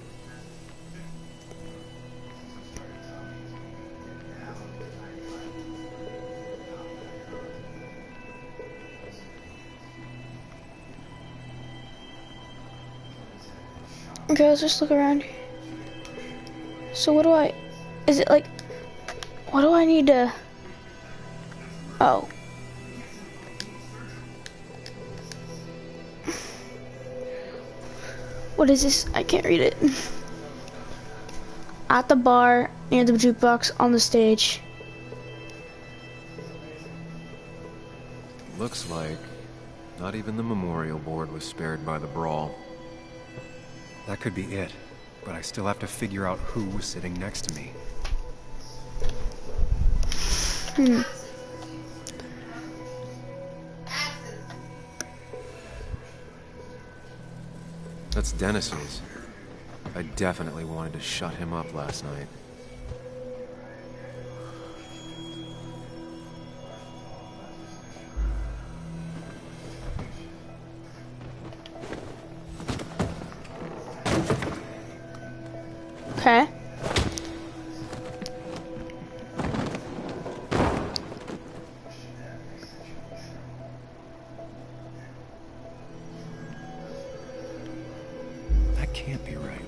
Okay, let's just look around. So what do I... Is it like... What do I need to... Oh. What is this? I can't read it. At the bar, near the jukebox, on the stage. Looks like not even the memorial board was spared by the brawl. That could be it, but I still have to figure out who was sitting next to me. That's Dennis's. I definitely wanted to shut him up last night. Okay. That can't be right.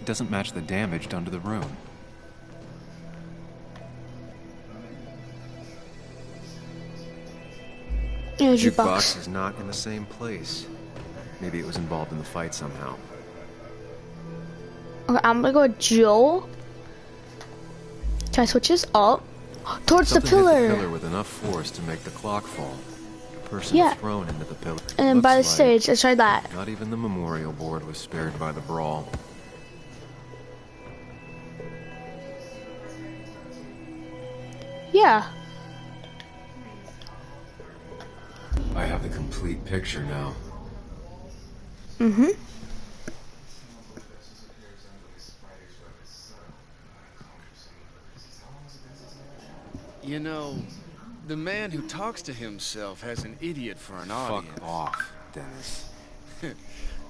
It doesn't match the damage done to the room. Yeah, Jukebox is not in the same place. Maybe it was involved in the fight somehow. Okay, I'm gonna go with Joel. Can I switch this up? Towards Something the pillar. hit the pillar with enough force to make the clock fall. A person Yeah. thrown into the pillar. And then Looks by the like stage, let's try that. not even the memorial board was spared by the brawl. Yeah. I have the complete picture now. Mm-hmm. You know, the man who talks to himself has an idiot for an audience. Fuck off, Dennis.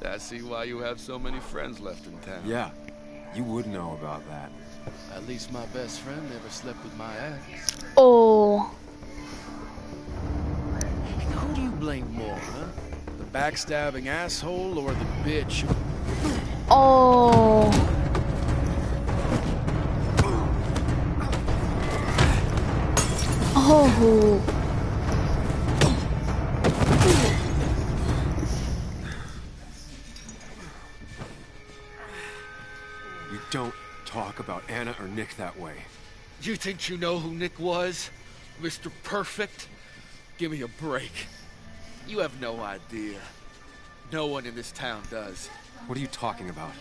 I see why you have so many friends left in town. Yeah, you would know about that. At least my best friend never slept with my ex. Oh. Who do you blame more, huh? The backstabbing asshole or the bitch? Oh. Oh. You don't talk about Anna or Nick that way. You think you know who Nick was? Mr. Perfect? Give me a break. You have no idea. No one in this town does. What are you talking about?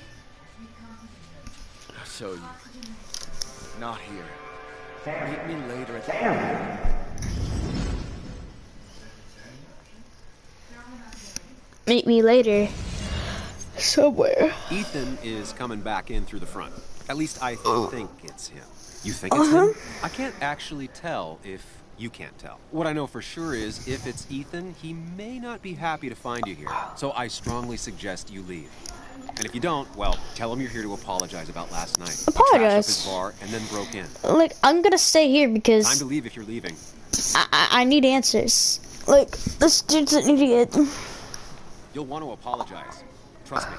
I'll show you. Not here. Meet me later at the... Meet me later. Somewhere. Ethan is coming back in through the front. At least I think it's him. You think it's him? I can't actually tell if you can't tell. What I know for sure is if it's Ethan, he may not be happy to find you here. So I strongly suggest you leave. And if you don't, well, tell him you're here to apologize about last night. Apologize? Trashed up his bar and then broke in. Like, I'm gonna stay here because Time to leave if you're leaving. I need answers. Like, this dude's an idiot. You'll want to apologize. Trust me.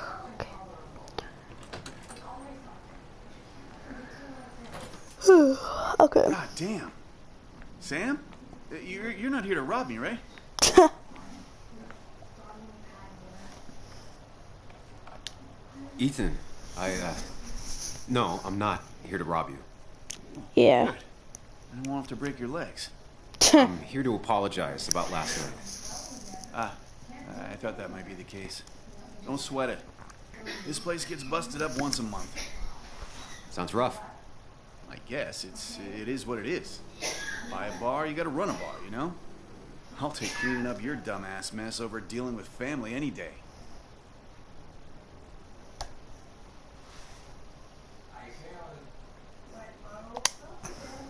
Okay. God damn. Sam? You're not here to rob me, right? Ethan, no, I'm not here to rob you. Yeah. Good. I don't want to break your legs. I'm here to apologize about last night. I thought that might be the case. Don't sweat it. This place gets busted up once a month. Sounds rough. I guess it is what it is. Buy a bar, you gotta run a bar, you know? I'll take cleaning up your dumbass mess over dealing with family any day.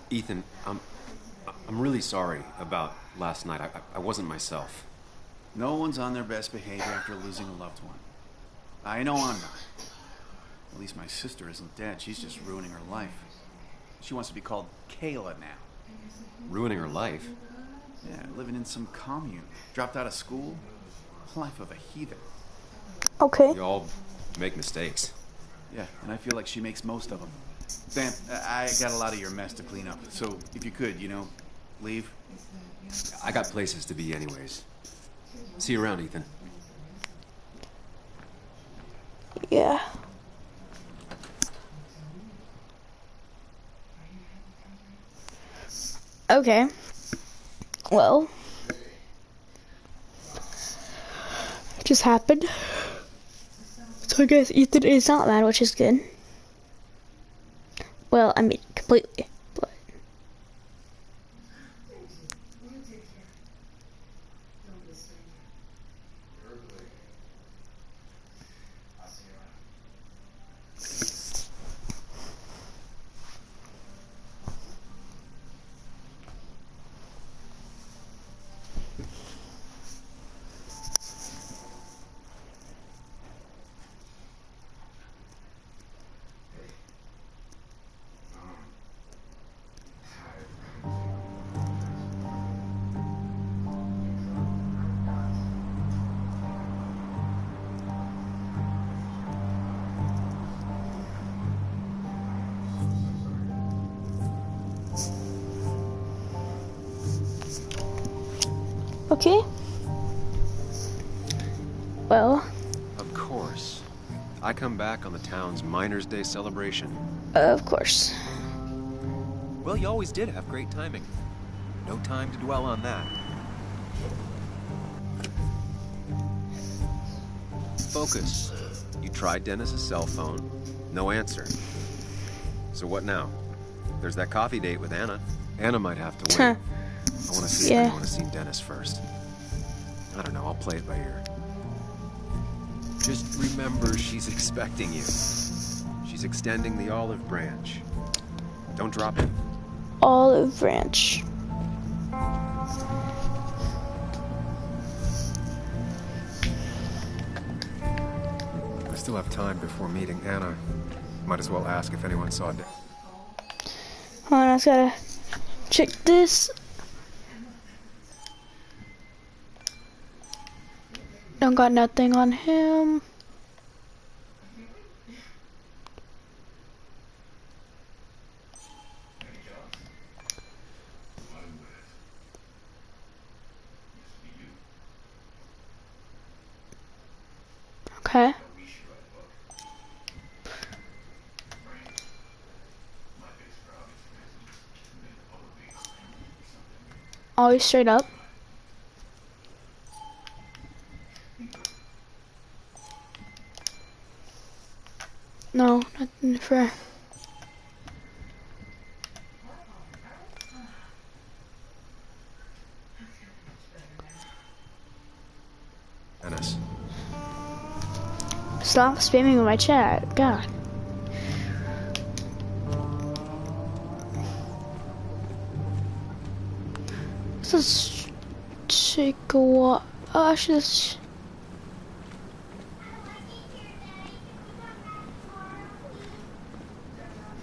Ethan, I'm really sorry about last night. I wasn't myself. No one's on their best behavior after losing a loved one. I know I'm not. At least my sister isn't dead. She's just ruining her life. She wants to be called Kayla now. Ruining her life? Yeah, living in some commune. Dropped out of school. Life of a heathen. Okay. You all make mistakes. Yeah, and I feel like she makes most of them. Sam, I got a lot of your mess to clean up. So if you could, leave. I got places to be anyways. See you around, Ethan. Yeah. Okay. Well, it just happened. So I guess Ethan is not mad, which is good. Well, I mean, completely, but. Okay. Well. Of course. I come back on the town's Miners' Day celebration. Of course. Well, you always did have great timing. No time to dwell on that. Focus. You tried Dennis's cell phone. No answer. So what now? There's that coffee date with Anna. Anna might have to wait. I want to see if anyone has seen Dennis first. I don't know, I'll play it by ear. Just remember she's expecting you. She's extending the olive branch. Don't drop it. Olive branch. I still have time before meeting Anna. Might as well ask if anyone saw it. Hold on, I just gotta check this. Don't got nothing on him. Okay. Always straight up. No, nothing for. Dennis. Stop spamming with my chat. God. Let's take a walk. Oh, actually, let's.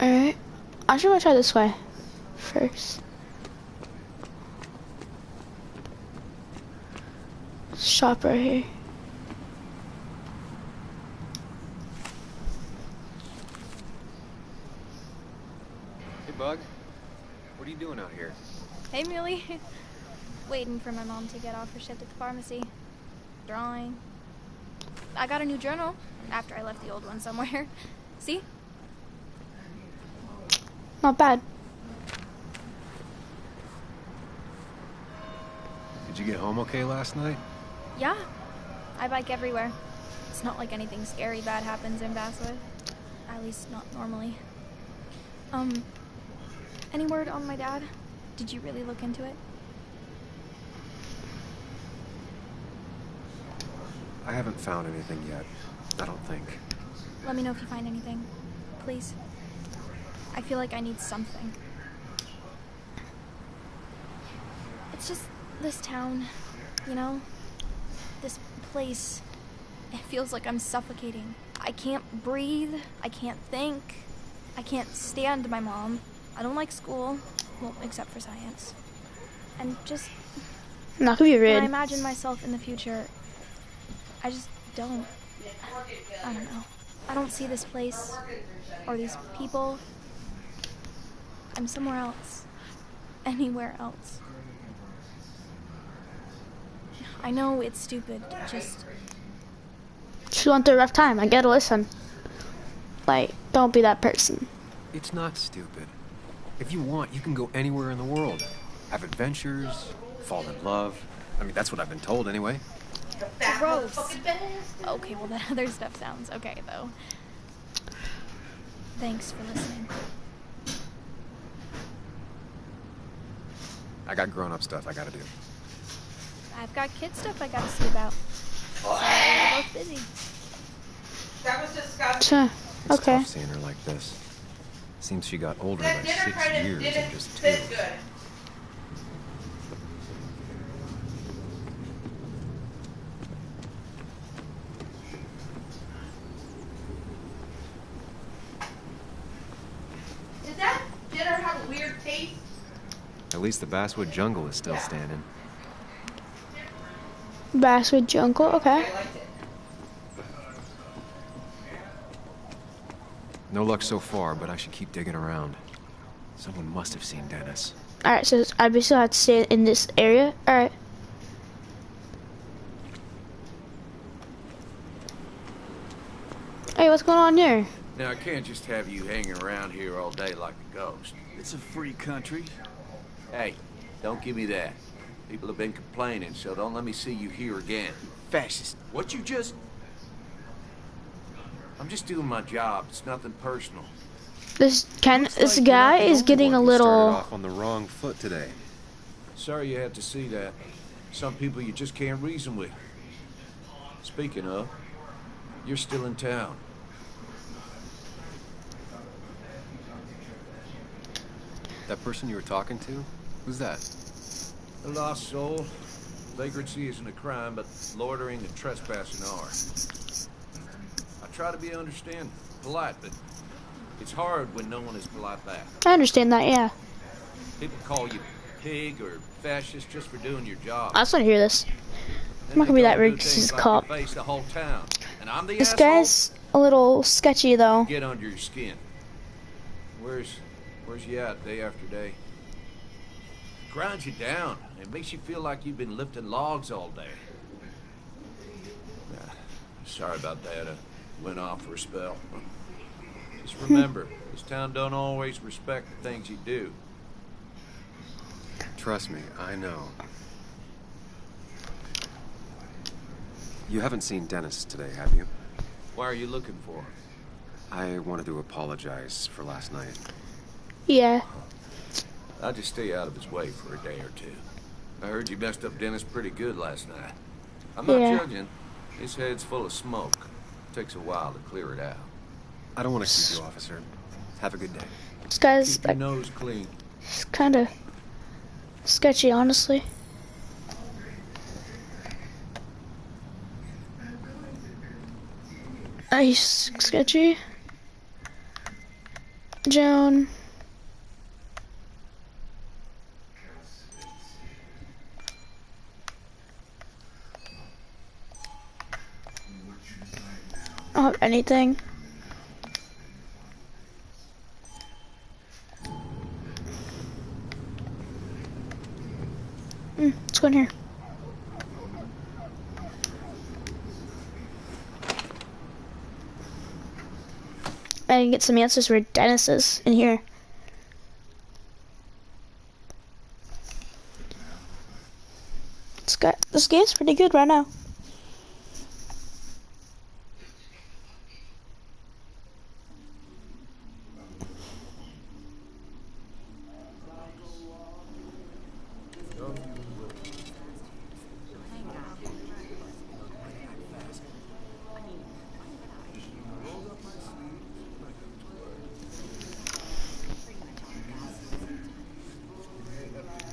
Alright. Actually, I'm gonna try this way first. Shop right here. Hey, Bug. What are you doing out here? Hey, Muley. Waiting for my mom to get off her shift at the pharmacy. Drawing. I got a new journal after I left the old one somewhere. See? Not bad. Did you get home okay last night? Yeah. I bike everywhere. It's not like anything scary bad happens in Basswood. At least not normally. Any word on my dad? Did you really look into it? I haven't found anything yet. I don't think. Let me know if you find anything. Please. I feel like I need something. It's just this town, you know? This place. It feels like I'm suffocating. I can't breathe. I can't think. I can't stand my mom. I don't like school. Well, except for science. And just... Not gonna be when rude. I imagine myself in the future, I just don't. I don't know. I don't see this place or these people. I'm somewhere else. Anywhere else. I know it's stupid, just... She went through a rough time. I gotta listen. Like, don't be that person. It's not stupid. If you want, you can go anywhere in the world. Have adventures, fall in love. I mean, that's what I've been told anyway. Gross. Okay, well that other stuff sounds okay, though. Thanks for listening. I got grown-up stuff I gotta do. I've got kid stuff I gotta see about. So we're both busy. That was disgusting. It's Okay. tough seeing her like this. Seems she got older by 6 years in just 2. This good. Did that dinner have a weird taste? At least the Basswood jungle is still standing. Basswood Jungle, okay. I liked it. No luck so far, but I should keep digging around. Someone must have seen Dennis. Alright, so I basically have to stay in this area. Alright. what's going on here? Now, I can't just have you hanging around here all day like a ghost. It's a free country. Hey, don't give me that. People have been complaining, so don't let me see you here again. Fascist. What you just... I'm just doing my job. It's nothing personal. This Like guy you're not the is only getting one a who started little. off on the wrong foot today. Sorry you had to see that. Some people you just can't reason with. Speaking of, you're still in town. That person you were talking to? Who's that? A lost soul. Vagrancy isn't a crime, but loitering and trespassing are. I try to be understanding, polite, but it's hard when no one is polite back. I understand that, yeah. People call you pig or fascist just for doing your job. I just want to hear this. I'm not gonna be that racist cop. Face the whole town, and I'm the This asshole? guy's a little sketchy, though. Get under your skin. Where's you at day after day? Grinds you down. It makes you feel like you've been lifting logs all day. Sorry about that. I went off for a spell. Just remember, this town don't always respect the things you do. Trust me, I know. You haven't seen Dennis today, have you? Why are you looking for him? I wanted to apologize for last night. Yeah. I'll just stay out of his way for a day or two. I heard you messed up Dennis pretty good last night. I'm not judging. His head's full of smoke. Takes a while to clear it out. I don't want to keep you, officer. Have a good day. This guy's Keep your nose clean. kind of sketchy, honestly. He's sketchy. Joan. I don't have anything. Let's go in here. I can get some answers for Dennis is in here. This game's pretty good right now.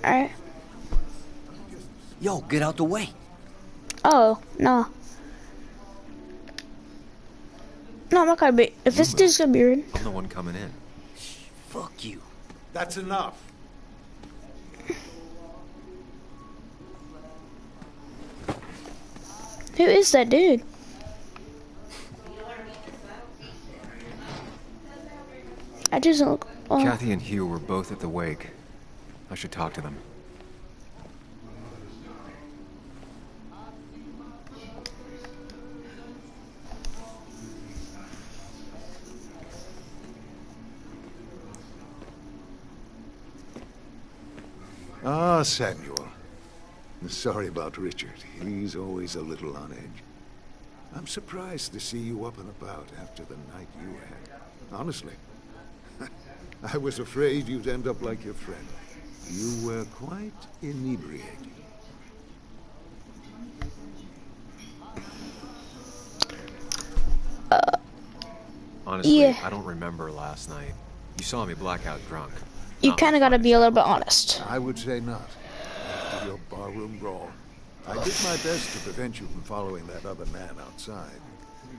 Alright. Yo, get out the way. Oh, no. No, I'm not gonna be. If this dude's gonna be rude. I'm the one coming in. Fuck you. That's enough. Who is that dude? I just don't look. Oh. Kathy and Hugh were both at the wake. I should talk to them. Ah, Samuel. Sorry about Richard. He's always a little on edge. I'm surprised to see you up and about after the night you had. Honestly. I was afraid you'd end up like your friend. You were quite inebriated. Honestly, Yeah. I don't remember last night. You saw me blackout drunk. You Not kind of my gotta be a finest. little bit honest. I would say not. After your barroom brawl, I did my best to prevent you from following that other man outside.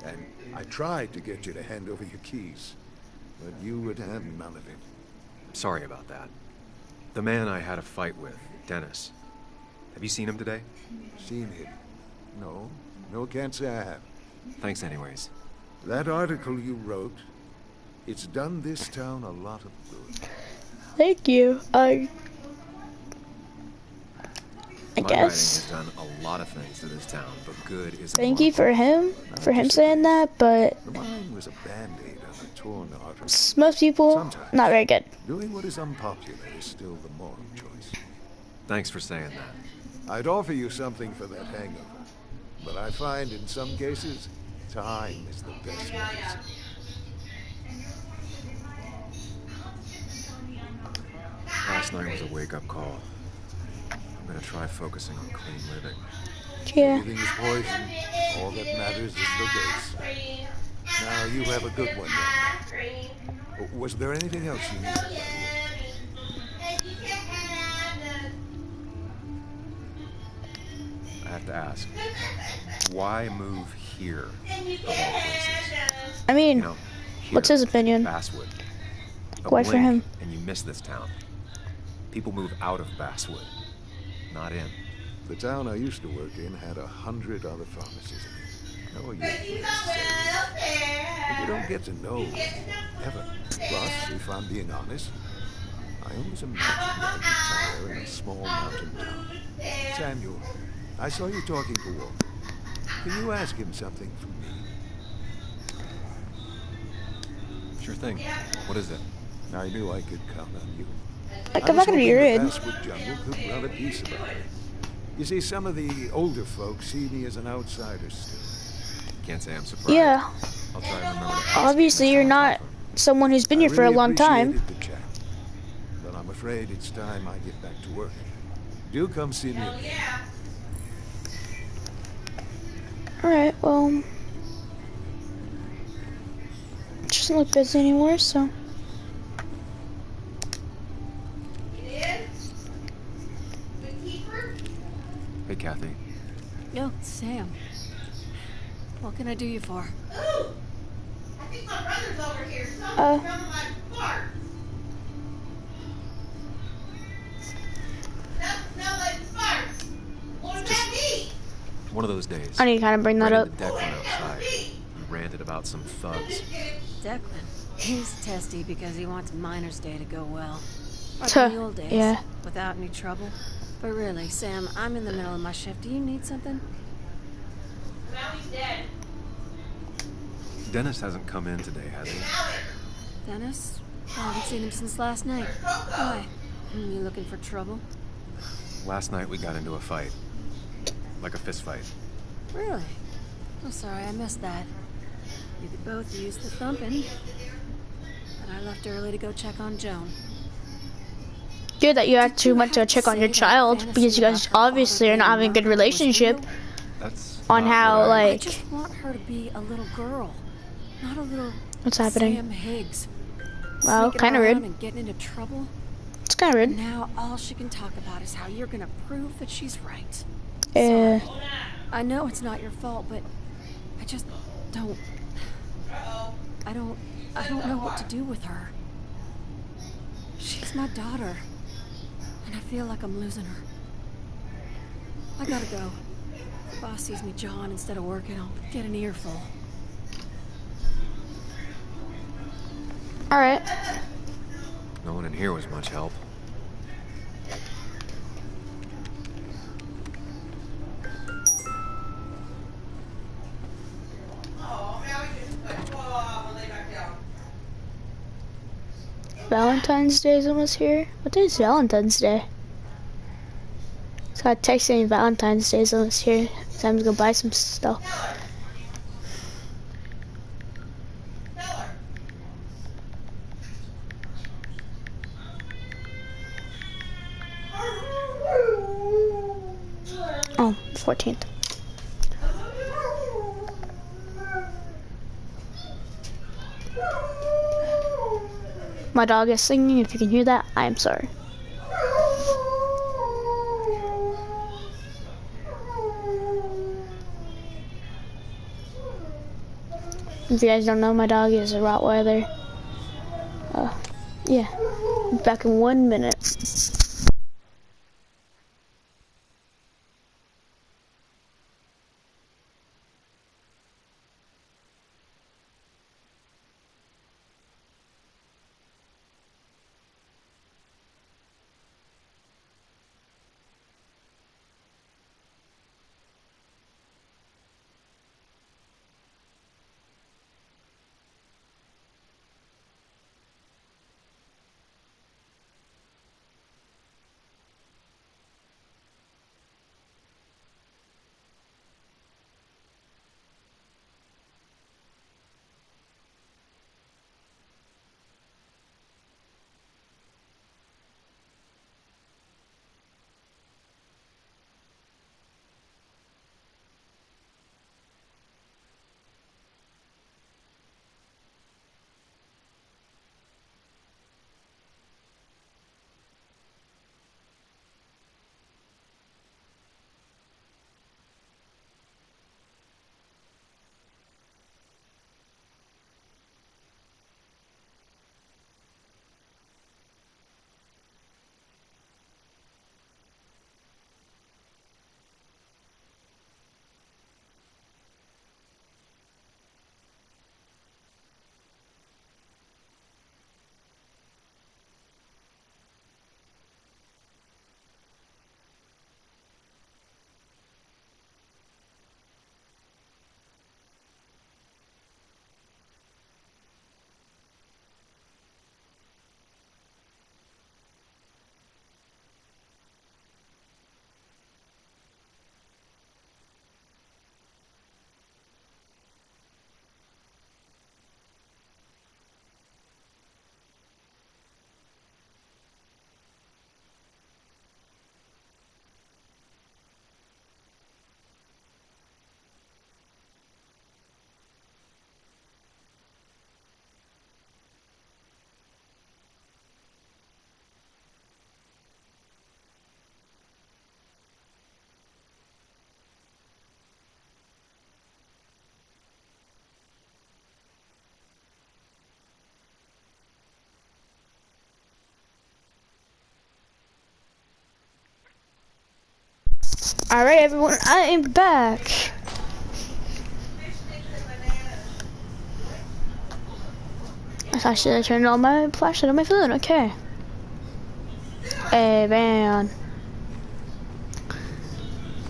And I tried to get you to hand over your keys. But you would have none of it. Sorry about that. The man I had a fight with, Dennis. Have you seen him today? Seen him? No. No, can't say I have. Thanks anyways. That article you wrote, it's done this town a lot of good. Thank you. I My writing guess. has done a lot of things to this town, but good isn't Thank one you of them. for him saying that, but The mine was a band-aid on a torn artery. most people, Sometimes not very good. doing what is unpopular is still the moral choice. Thanks for saying that. I'd offer you something for that hangover, but I find in some cases, time is the best medicine. Last night was a wake-up call. I'm gonna try focusing on clean living. Yeah. Everything is poison. All that matters is the dose. Now you have a good one, young man. Was there anything else you needed, by the way? I have to ask, why move here, of all places? I mean, You know, what's here, his opinion? Basswood. A Why for blink, him? and you miss this town. People move out of Basswood, not in. The town I used to work in had 100 other pharmacies in it. How are you necessary? But you don't get to know anyone, ever. Plus, if I'm being honest, I always imagined I'd retire in a small mountain town. Samuel, I saw you talking to Walter. Can you ask him something from me? Sure thing. What is it? I knew I could count on you. I I come was back into hoping your the inn. Basswood jungle could run a piece about it. You see, some of the older folks see me as an outsider still. Can't say I'm surprised. Yeah. I'll try and remember to ask Obviously, you're not someone who's been here for a long time. appreciated the chat, but I'm afraid it's time I get back to work. Do come see me again. Alright, well, it doesn't look busy anymore, so. Hey, Kathy. Yo, Sam. What can I do you for? I think my brother's over here. Uh. Something's wrong with my car. Smell like farts. What does that mean? One of those days. I need to kind of bring that ran up. into Declan outside. He ranted about some thugs. Declan. He's testy because he wants Miner's Day to go well. Like Tuh, in the old days. yeah. Without any trouble. But really, Sam, I'm in the middle of my shift. Do you need something? Now he's dead. Dennis hasn't come in today, has he? Dennis? I haven't seen him since last night. Why? You looking for trouble? Last night we got into a fight. Like a fist fight. Really? I'm sorry, I missed that. You could both use the thumping. But I left early to go check on Joan. Good that you actually went to check on your child, because you guys obviously are not having a good relationship. That's on not how, what I- like. I just want her to be a little girl, not a little What's happening? Sam Higgs. Wow, Sneaking kind of around rude. and getting into trouble. It's kind of rude. Now all she can talk about is how you're gonna prove that she's right. Uh, I know it's not your fault, but I just don't. I don't know what to do with her. She's my daughter, and I feel like I'm losing her. I gotta go. If the boss sees me jawing instead of working, I'll get an earful. Alright. No one in here was much help. Valentine's Day is almost here. What day is Valentine's Day? So I texted me Valentine's Day is almost here. Time to go buy some stuff. Oh, 14th. My dog is singing. If you can hear that, I am sorry. If you guys don't know, my dog is a Rottweiler. Yeah. Back in 1 minute. Alright, everyone, I am back. I should have turned on my flashlight on my phone. Okay. Hey, man.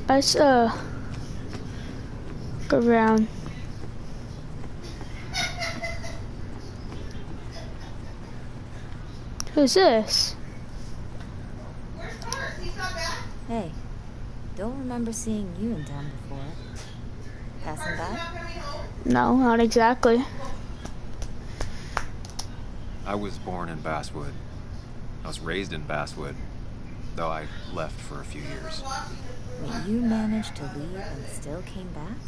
Let's, go around. Who's this? Hey, don't remember seeing you in town before. Passing by? No, not exactly. I was born in Basswood. I was raised in Basswood, though I left for a few years. Wait, you managed to leave and still came back?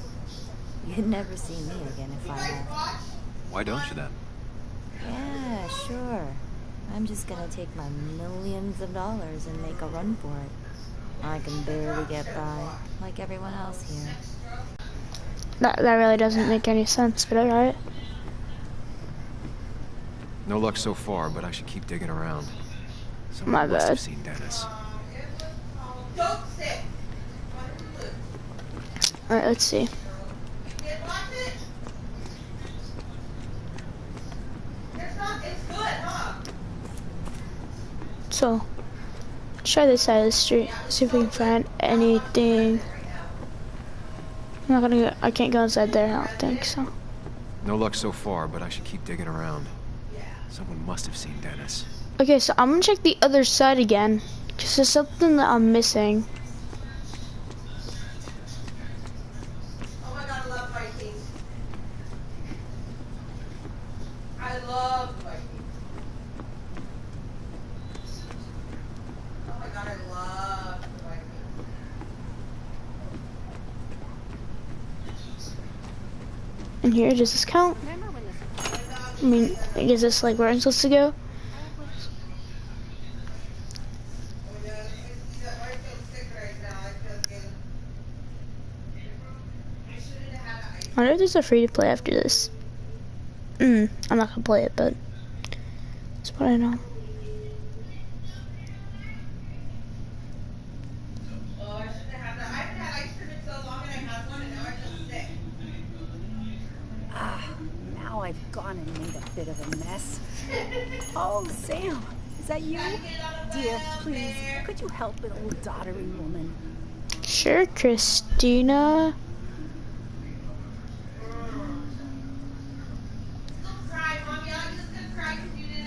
You'd never see me again if I left. Why don't you then? Yeah, sure. I'm just gonna take my millions of dollars and make a run for it. I can barely get by, like everyone else here. That really doesn't make any sense, but alright. No luck so far, but I should keep digging around. My Someone must have bad. seen Dennis. Alright, let's see. So, let's try this side of the street. See if we can find anything. I'm not gonna go, I can't go inside there, I don't think so. No luck so far, but I should keep digging around. Someone must have seen Dennis. Okay, so I'm gonna check the other side again, because there's something that I'm missing. Oh my god, I love Vikings. I love Vikings. Oh my god, I love the Vikings. And here, does this count? I mean, is this like where I'm supposed to go? I wonder if there's a free to play after this. I'm not gonna play it, but that's what I know. Now I've gone and made a bit of a mess. Oh, Sam, is that you? Dear, please, could you help an old doddering woman? Sure, Christina.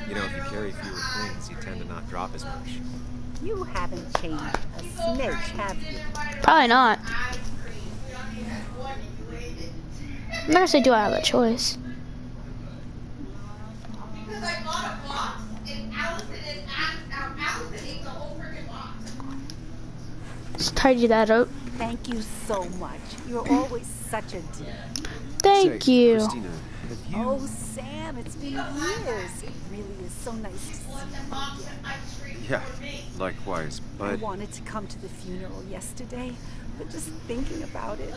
You know, if you carry fewer things, you tend to not drop as much. You haven't changed a smidge, have you? Probably not. I'm not gonna say do I have a choice. Because I bought a box, and Allison ate the whole freaking box. Let's tidy that up. Thank you so much. You're always such a dear. Thank you. Christina, have you... Oh, Sam, it's been years. It really is so nice to see you. Yeah, likewise, I but... wanted to come to the funeral yesterday, but just thinking about it,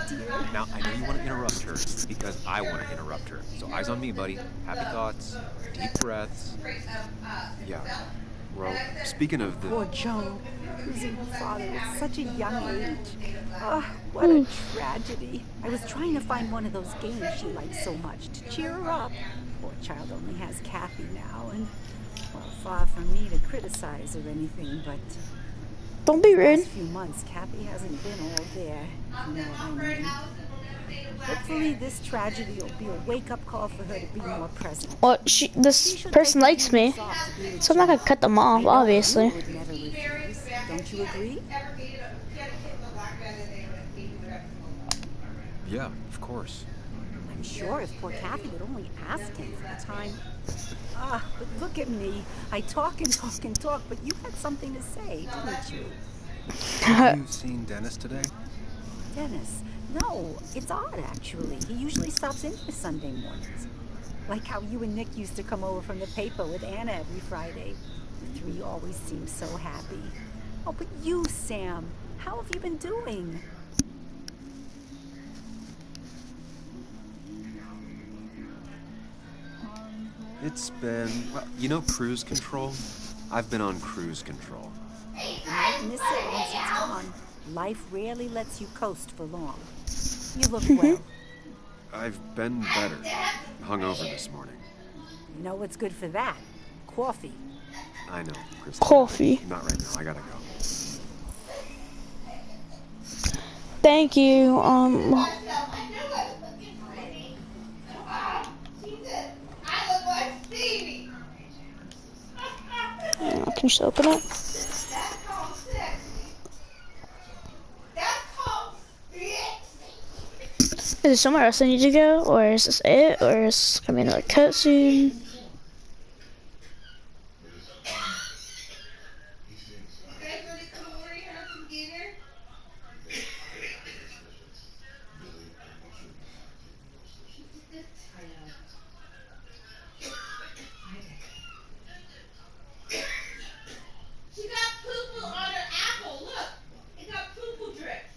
dear. Now, I know you want to interrupt her, because I want to interrupt her. So eyes on me, buddy. Happy thoughts, deep breaths. Yeah. Well, speaking of the... Poor Joan, losing her father at such a young age. Ah, what a tragedy. I was trying to find one of those games she likes so much to cheer her up. Poor child only has Kathy now, and, well, far from me to criticize or anything, but... Don't be the rude. last few months, Kathy hasn't been all there, if you know what I mean. Hopefully this tragedy will be a wake-up call for her to be more present. Well, this person likes me, so I'm not gonna cut them off, obviously. You would never refuse. Don't you agree? Yeah, of course. I'm sure if poor Kathy would only ask him for the time. Ah, but look at me. I talk and talk and talk, but you had something to say, didn't you? Have you seen Dennis today? Dennis? No, it's odd, actually. He usually stops in for Sunday mornings. Like how you and Nick used to come over from the paper with Anna every Friday. The three always seem so happy. Oh, but you, Sam, how have you been doing? It's been... Well, you know cruise control? I've been on cruise control. You might miss it once it's gone. Life rarely lets you coast for long. You look well. I've been better. Hungover this morning. You know what's good for that? Coffee. I know, Chris. Coffee. Not right now. I gotta go. Thank you. Can you just open it? Is there somewhere else I need to go, or is this it, or is coming another cutscene? She got poo-poo on her apple. Look, it got poo-poo drips.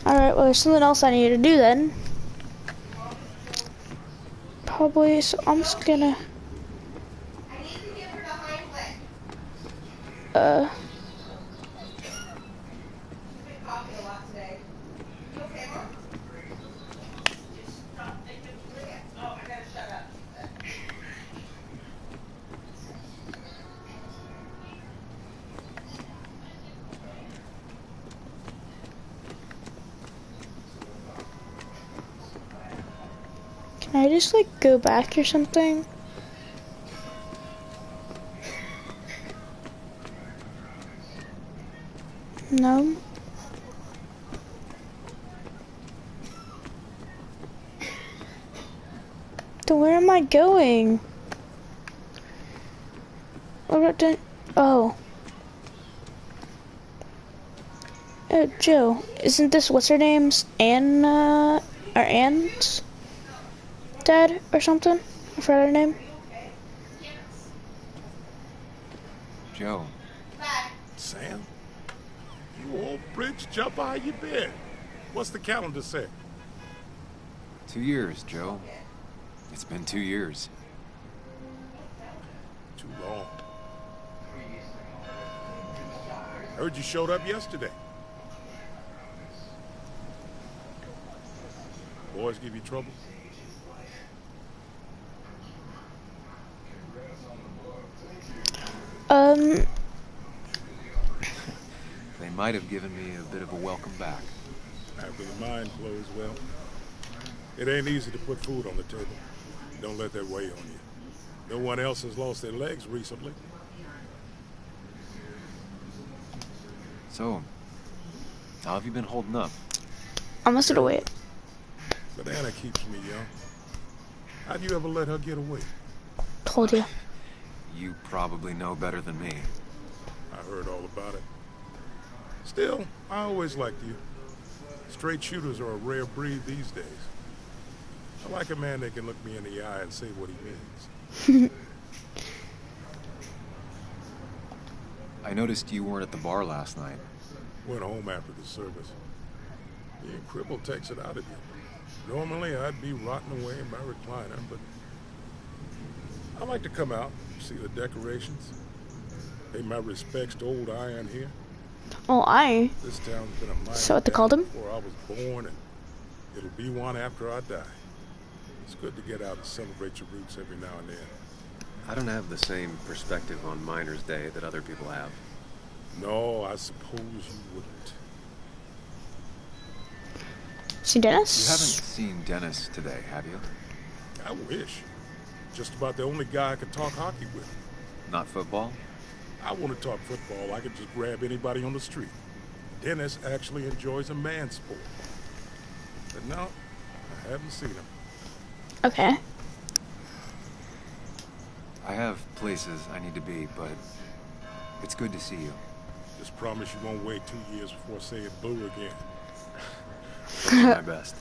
Alright, well, there's something else I need to do then. Probably, so I'm just gonna... Can I just, like, go back or something? No? Then where am I going? What about the... Oh. Oh, Joe. Isn't this what's her name's Anna... or Anne's dad or something? I forgot her name. Joe. Sam? You old bridge jumper, how you been? What's the calendar say? 2 years, Joe. It's been 2 years. Too long. Heard you showed up yesterday. Boys give you trouble? They might have given me a bit of a welcome back. After the mine closed, well, it ain't easy to put food on the table. Don't let that weigh on you. No one else has lost their legs recently. So, how have you been holding up? I'm gonna sit away. But Anna keeps me young. How'd you ever let her get away? Told you. You probably know better than me. I heard all about it. Still, I always liked you. Straight shooters are a rare breed these days. I like a man that can look me in the eye and say what he means. I noticed you weren't at the bar last night. Went home after the service. Being crippled takes it out of you. Normally, I'd be rotting away in my recliner, but I like to come out, see the decorations, pay my respects to old Iron here. Oh, Iron? This town's been a mine Is that what they called him? before I was born, and it'll be one after I die. It's good to get out and celebrate your roots every now and then. I don't have the same perspective on Miner's Day that other people have. No, I suppose you wouldn't. See Dennis? You haven't seen Dennis today, have you? I wish. Just about the only guy I could talk hockey with. Not football? I want to talk football. I could just grab anybody on the street. Dennis actually enjoys a man sport. But no, I haven't seen him. Okay. I have places I need to be, but it's good to see you. Just promise you won't wait 2 years before saying boo again. I'll do my best.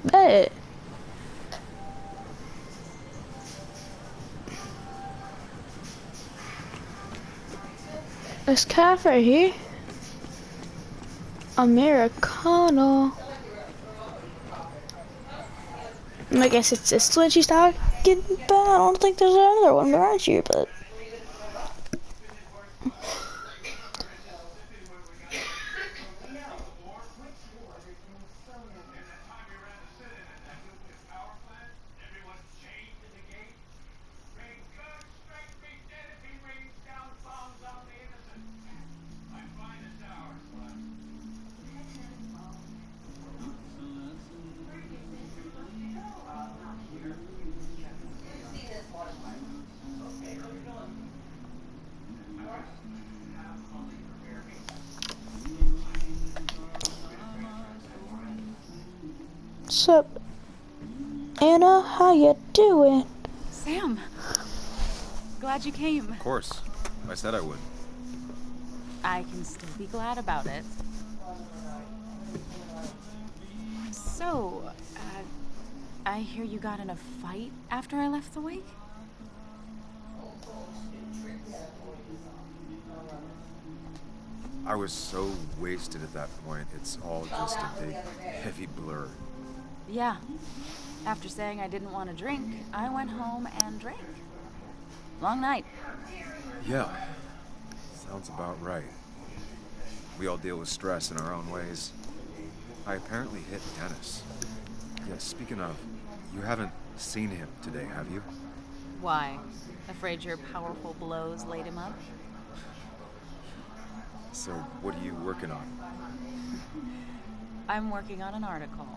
Bet. This cafe right here. Americano. I guess it's this one she's talking about. I don't think there's another one around here, but. What's up, Anna? How you doing? Sam, glad you came. Of course. I said I would. I can still be glad about it. So, I hear you got in a fight after I left the wake? I was so wasted at that point, it's all just a big, heavy blur. Yeah. After saying I didn't want to drink, I went home and drank. Long night. Yeah. Sounds about right. We all deal with stress in our own ways. I apparently hit Dennis. Yeah, speaking of, you haven't seen him today, have you? Why? Afraid your powerful blows laid him up? So, what are you working on? I'm working on an article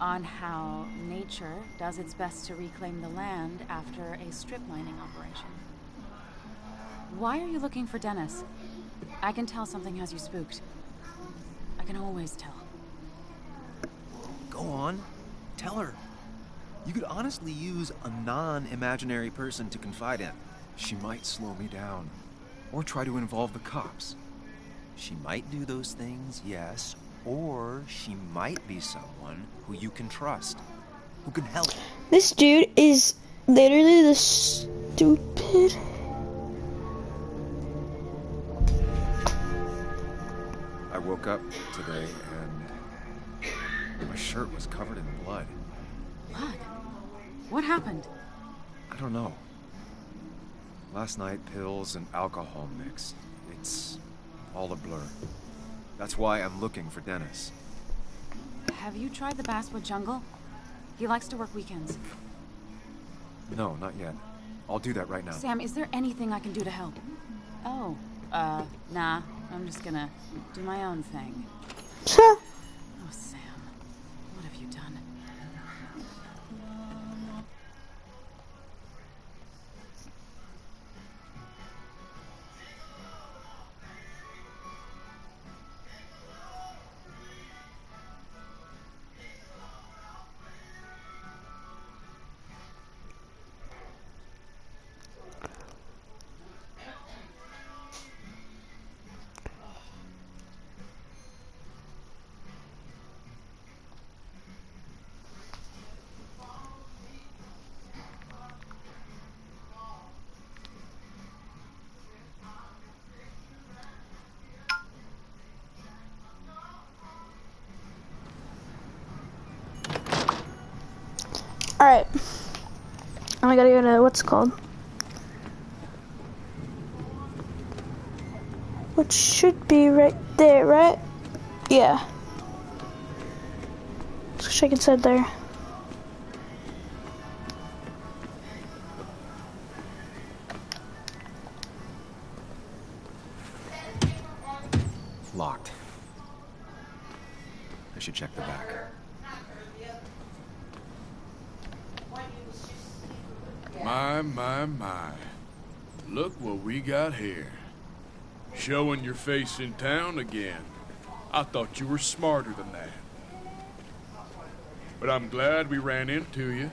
on how nature does its best to reclaim the land after a strip mining operation. Why are you looking for Dennis? I can tell something has you spooked. I can always tell. Go on. Tell her. You could honestly use a non-imaginary person to confide in. She might slow me down. Or try to involve the cops. She might do those things, yes. Or she might be someone who you can trust. Who can help. This dude is literally the stupid. I woke up today and my shirt was covered in blood. Blood? What happened? I don't know. Last night, pills and alcohol mixed. It's all a blur. That's why I'm looking for Dennis. Have you tried the Basswood Jungle? He likes to work weekends. No, not yet. I'll do that right now. Sam, is there anything I can do to help? Oh, nah. I'm just gonna do my own thing. Oh, Sam. What have you done? Alright. I gotta go to what's it called? Which should be right there, right? Yeah. Let's shake inside there. Locked. I should check the back. My. Look what we got here. Showing your face in town again. I thought you were smarter than that. But I'm glad we ran into you.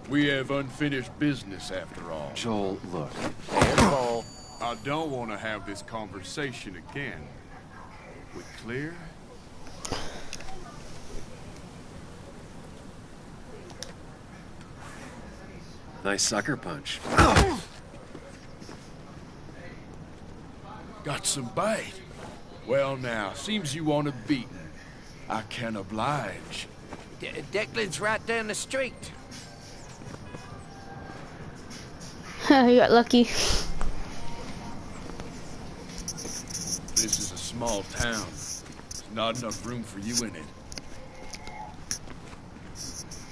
We have unfinished business after all. Joel, look. Careful. I don't want to have this conversation again. We clear? Nice sucker punch. Got some bite. Well now, seems you want a beating. I can oblige. Declan's right down the street. You got lucky. This is a small town. There's not enough room for you in it.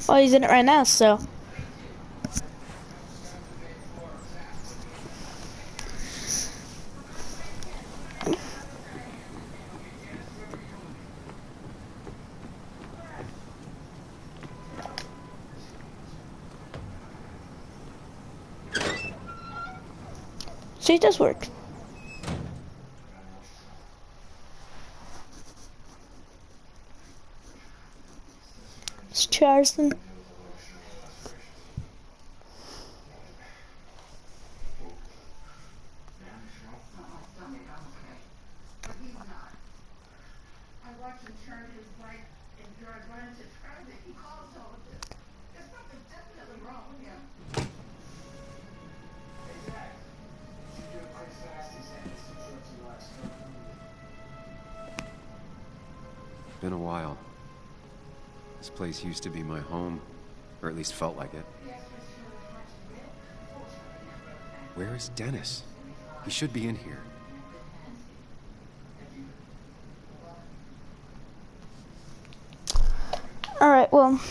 Oh, he's in it right now, so. See, it does work. It's 2 hours then. Been a while. This place used to be my home, or at least felt like it. Where is Dennis? He should be in here. Alright, well.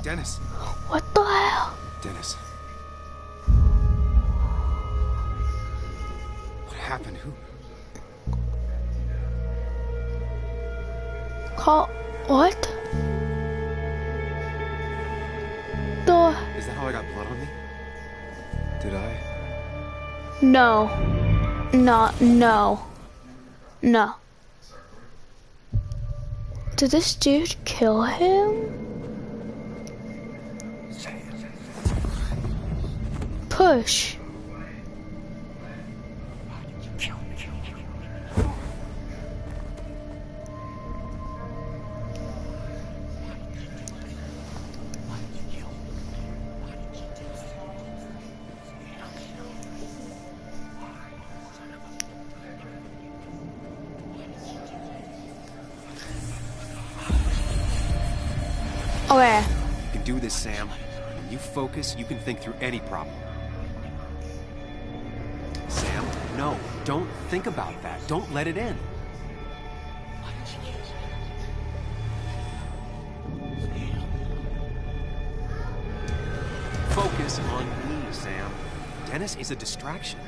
Dennis! What the hell? Dennis. What happened? Who? Call. What? The. Is that how I got blood on me? Did I? No. No. Did this dude kill him? Push. Okay. You can do this, Sam. When you focus, you can think through any problem. Sam, no, don't think about that. Don't let it in. Focus on me, Sam. Dennis is a distraction.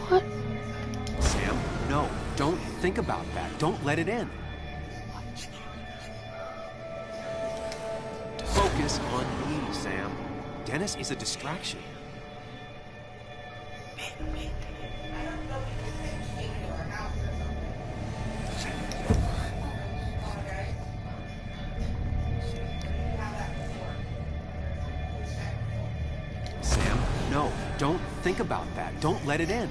What? Sam, no, don't think about that. Don't let it in. Focus on me, Sam. Dennis is a distraction. Sam, no, don't think about that. Don't let it in.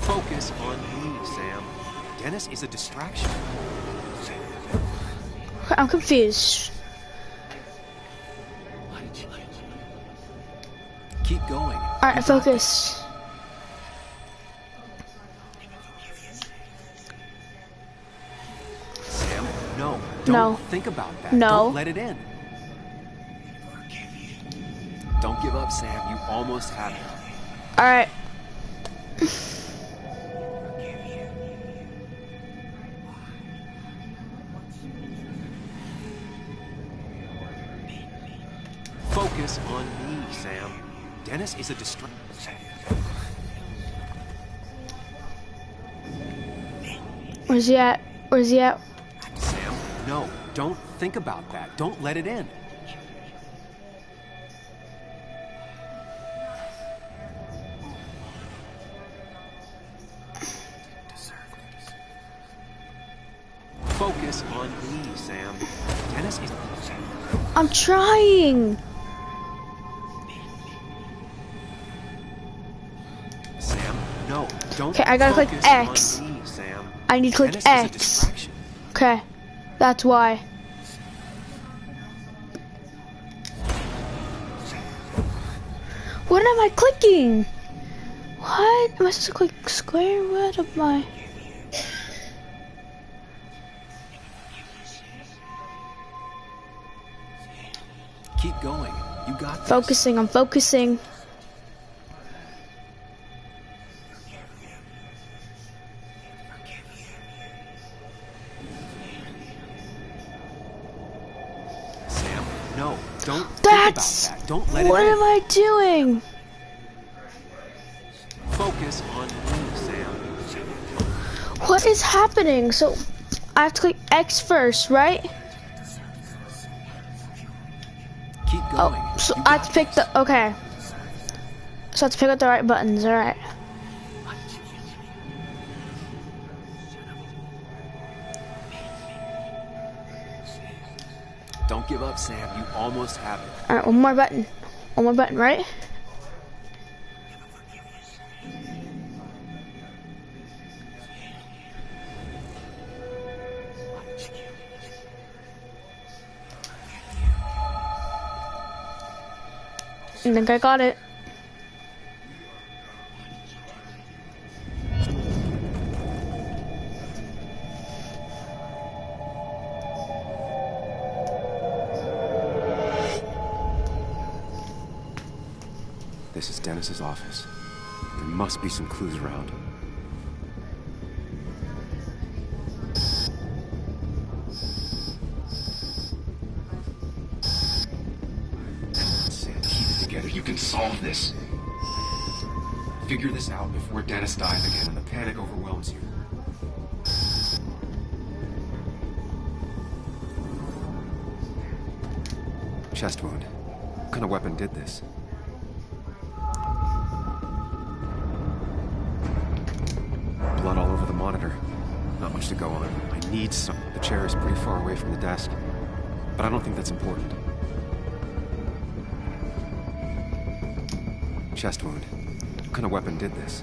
Focus on me, Sam. Dennis is a distraction. I'm confused. Keep going. Alright, focus. Sam, no. Don't No. think about that. No. Don't let it in. Don't give up, Sam. You almost have it. Alright. Focus on me, Sam. Dennis is a distraction. Where's he at? Where's he at? Sam, no. Don't think about that. Don't let it in. Focus on me, Sam. Dennis is... I'm trying. Sam, no. Don't. Okay, I gotta click focus X. on me, Sam. I need to click Dennis is a X. distraction. Okay, that's why. What am I clicking? What? Am I supposed to click square? What am I? Keep going. You got this. Focusing, I'm focusing. Sam, no. Don't That's... think about that. Don't let it What in. am I doing? Focus on me, Sam. What is happening? So, I have to click X first, right? Keep going. Oh, so I have to pick the... Okay. So I have to pick up the right buttons, alright. Don't give up, Sam. You almost have it. Alright, one more button. One more button, right? I think I got it. This is Dennis's office. There must be some clues around. Sam, keep it together. You can solve this. Figure this out before Dennis dies again and the panic overwhelms you. Chest wound. What kind of weapon did this? Blood all over the monitor. Not much to go on. I need some. The chair is pretty far away from the desk. But I don't think that's important. Chest wound. What kind of weapon did this?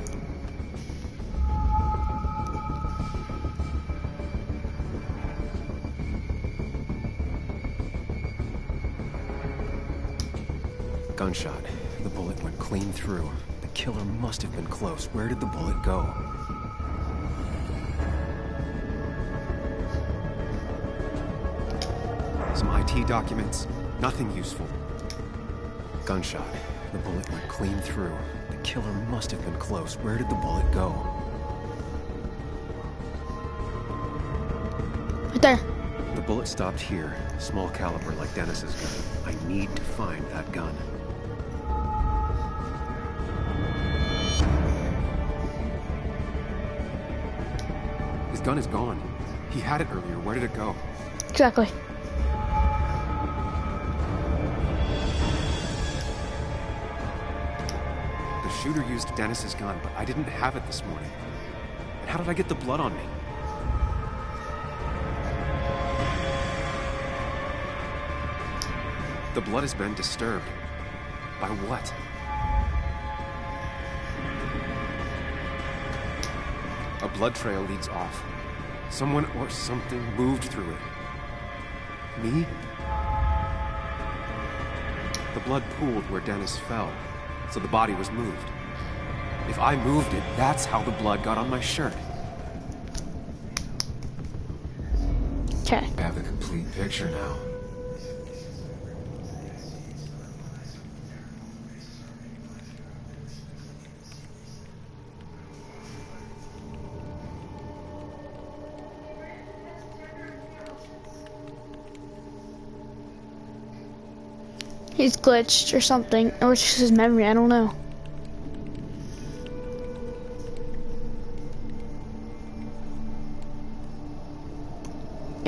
Gunshot. The bullet went clean through. The killer must have been close. Where did the bullet go? Some IT documents. Nothing useful. Gunshot. The bullet went clean through. The killer must have been close. Where did the bullet go? Right there. The bullet stopped here. Small caliber like Dennis's gun. I need to find that gun. His gun is gone. He had it earlier. Where did it go? Exactly. The shooter used Dennis's gun, but I didn't have it this morning. And how did I get the blood on me? The blood has been disturbed. By what? A blood trail leads off. Someone or something moved through it. Me? The blood pooled where Dennis fell, so the body was moved. If I moved it, that's how the blood got on my shirt. Okay. I have the complete picture now. He's glitched or something, or it's just his memory, I don't know.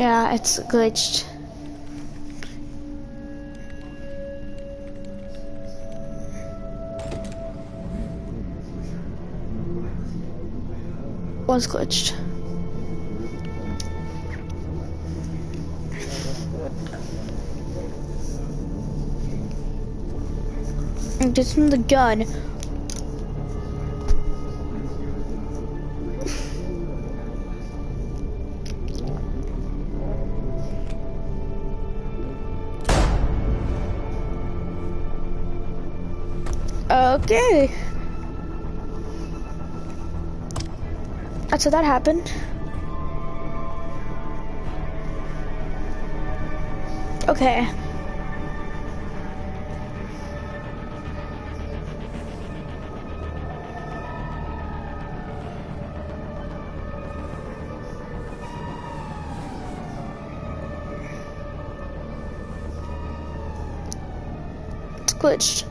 Yeah, it's glitched. Was glitched. And just from the gun. Okay. That's how that happened. Okay. It's glitched.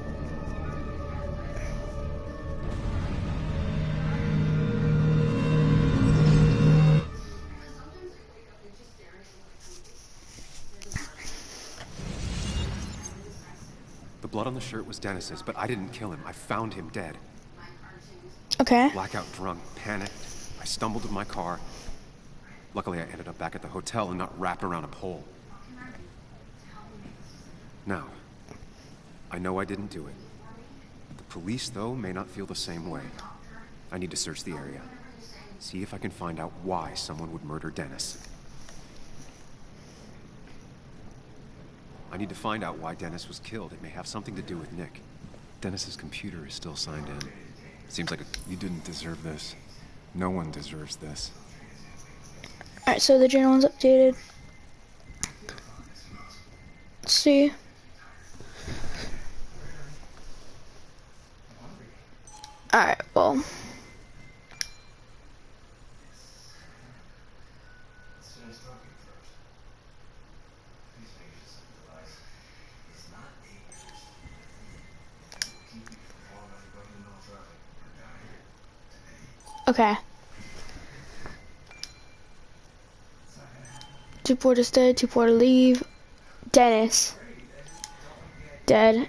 The blood on the shirt was Dennis's, but I didn't kill him. I found him dead. Okay. Blackout drunk, panicked. I stumbled to my car. Luckily, I ended up back at the hotel and not wrapped around a pole. Now, I know I didn't do it. The police, though, may not feel the same way. I need to search the area. See if I can find out why someone would murder Dennis. I need to find out why Dennis was killed. It may have something to do with Nick. Dennis's computer is still signed in. Seems like You didn't deserve this. No one deserves this. Alright, so the journal is updated. Let's see. Alright, well. Okay. 2 porters dead, 2 porter leave. Dennis. Dead.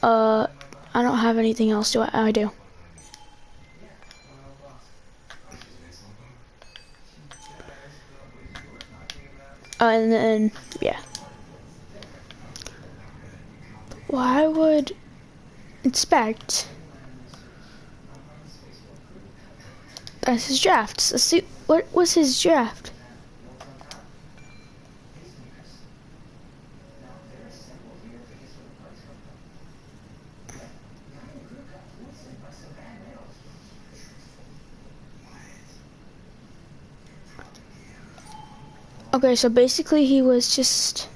I don't have anything else, do I? I do. And then, yeah. Well, I would inspect. That's his drafts. Let's see, what was his draft? Okay, so basically he was just...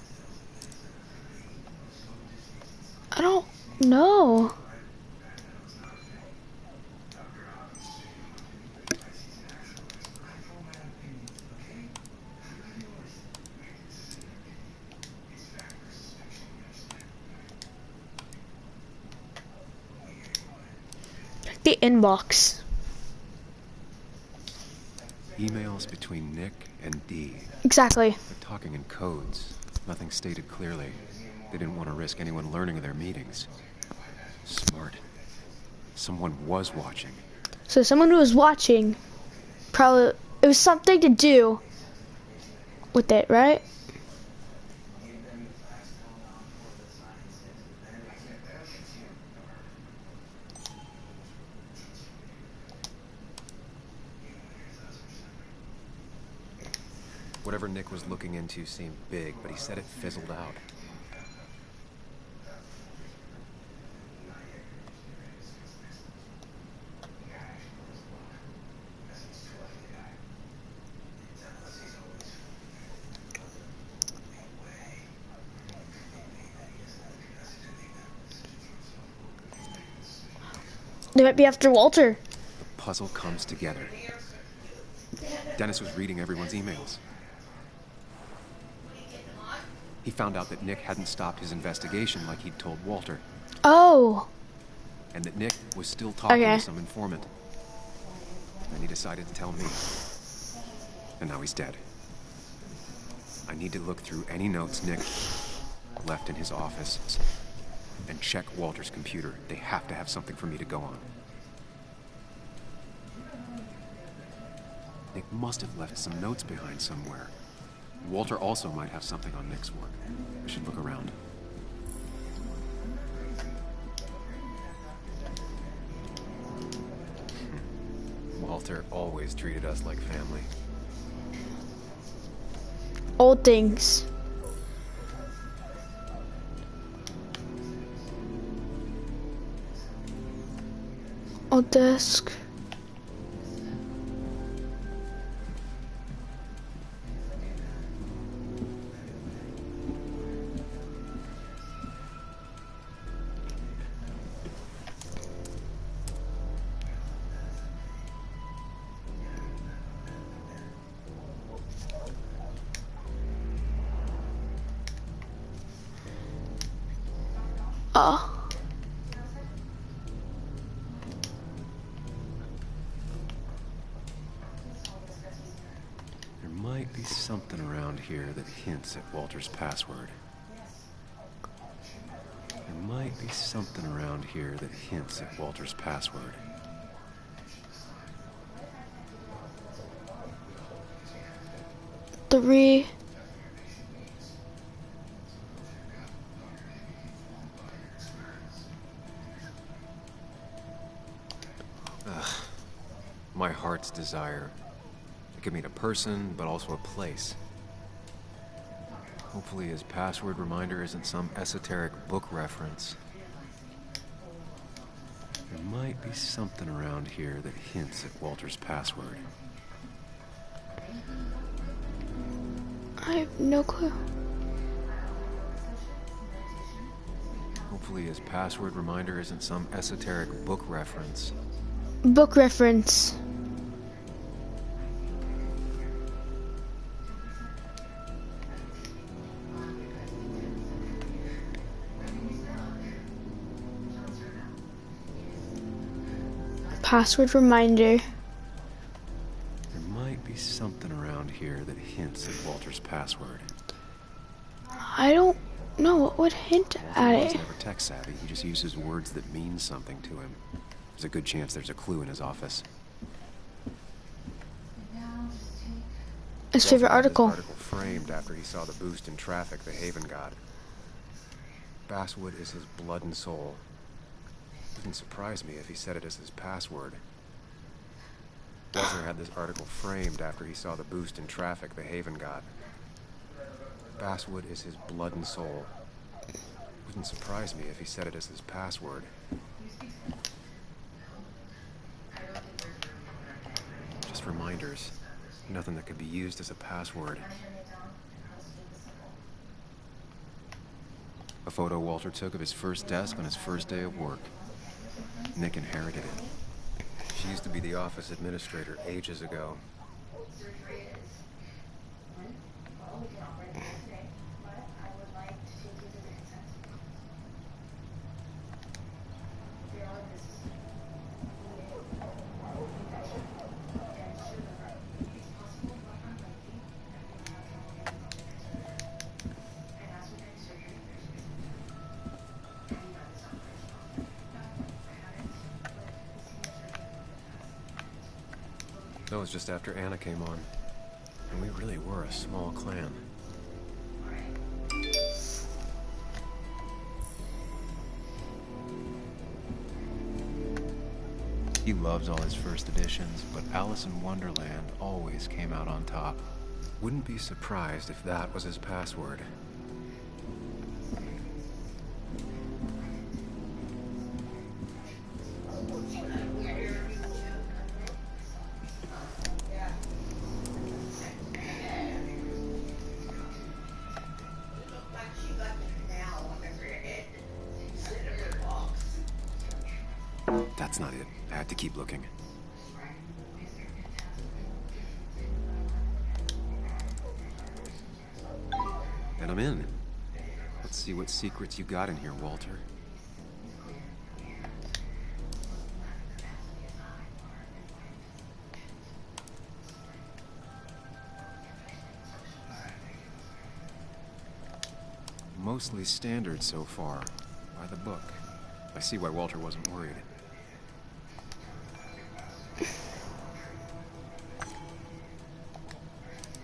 I don't know. The inbox. Emails between Nick and Dee. Exactly. They're talking in codes. Nothing stated clearly. They didn't want to risk anyone learning of their meetings. Smart. Someone was watching. So someone who was watching, probably, it was something to do with it, right? Whatever Nick was looking into seemed big, but he said it fizzled out. They might be after Walter. The puzzle comes together. Dennis was reading everyone's emails. He found out that Nick hadn't stopped his investigation like he'd told Walter. Oh. And that Nick was still talking Okay. to some informant. Then he decided to tell me. And now he's dead. I need to look through any notes Nick left in his office and check Walter's computer. They have to have something for me to go on. Nick must have left some notes behind somewhere. Walter also might have something on Nick's work. I should look around. Walter always treated us like family. Old things. Old desk. Oh. There might be something around here that hints at Walter's password. There might be something around here that hints at Walter's password. Three. My heart's desire. It could mean a person, but also a place. Hopefully his password reminder isn't some esoteric book reference. There might be something around here that hints at Walter's password. I have no clue. Hopefully his password reminder isn't some esoteric book reference. Book reference. Password reminder. There might be something around here that hints at Walter's password. I don't know what would hint at Walter's it. never tech savvy. He just uses words that mean something to him. There's a good chance there's a clue in his office. His favorite Walter had this article. article framed after he saw the boost in traffic the Haven got. Basswood is his blood and soul. Wouldn't surprise me if he said it as his password. Walter had this article framed after he saw the boost in traffic the Haven got. Basswood is his blood and soul. Wouldn't surprise me if he said it as his password. Just reminders. Nothing that could be used as a password. A photo Walter took of his first desk on his first day of work. Nick inherited it. She used to be the office administrator ages ago. That was just after Anna came on. And we really were a small clan. He loves all his first editions, but Alice in Wonderland always came out on top. Wouldn't be surprised if that was his password. That's not it. I have to keep looking. And I'm in. Let's see what secrets you got in here, Walter. mostly standard so far. By the book. I see why Walter wasn't worried.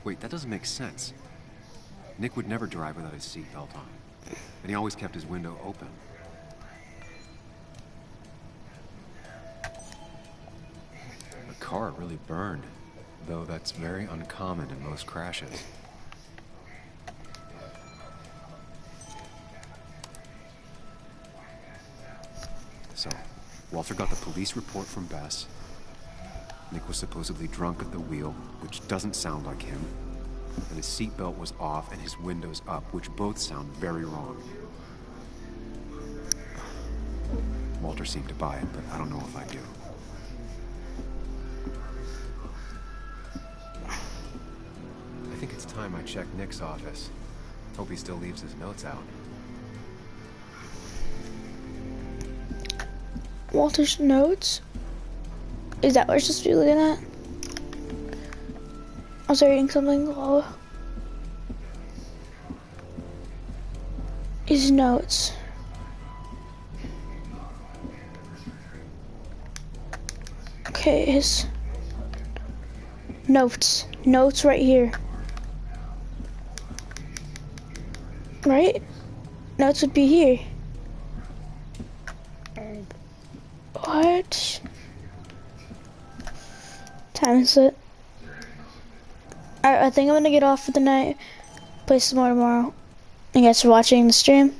Wait, that doesn't make sense. Nick would never drive without his seatbelt on. And he always kept his window open. The car really burned, though that's very uncommon in most crashes. So, Walter got the police report from Bess. Nick was supposedly drunk at the wheel, which doesn't sound like him. And his seatbelt was off and his windows up, which both sound very wrong. Walter seemed to buy it, but I don't know if I do. I think it's time I check Nick's office. Hope he still leaves his notes out. Walter's notes? Is that what we're supposed to be looking at? I was reading something low. His notes. Okay, his notes. Notes right here. Right? Notes would be here. What? Time is it? I think I'm gonna get off for the night. Play some more tomorrow. Thank you guys for watching the stream.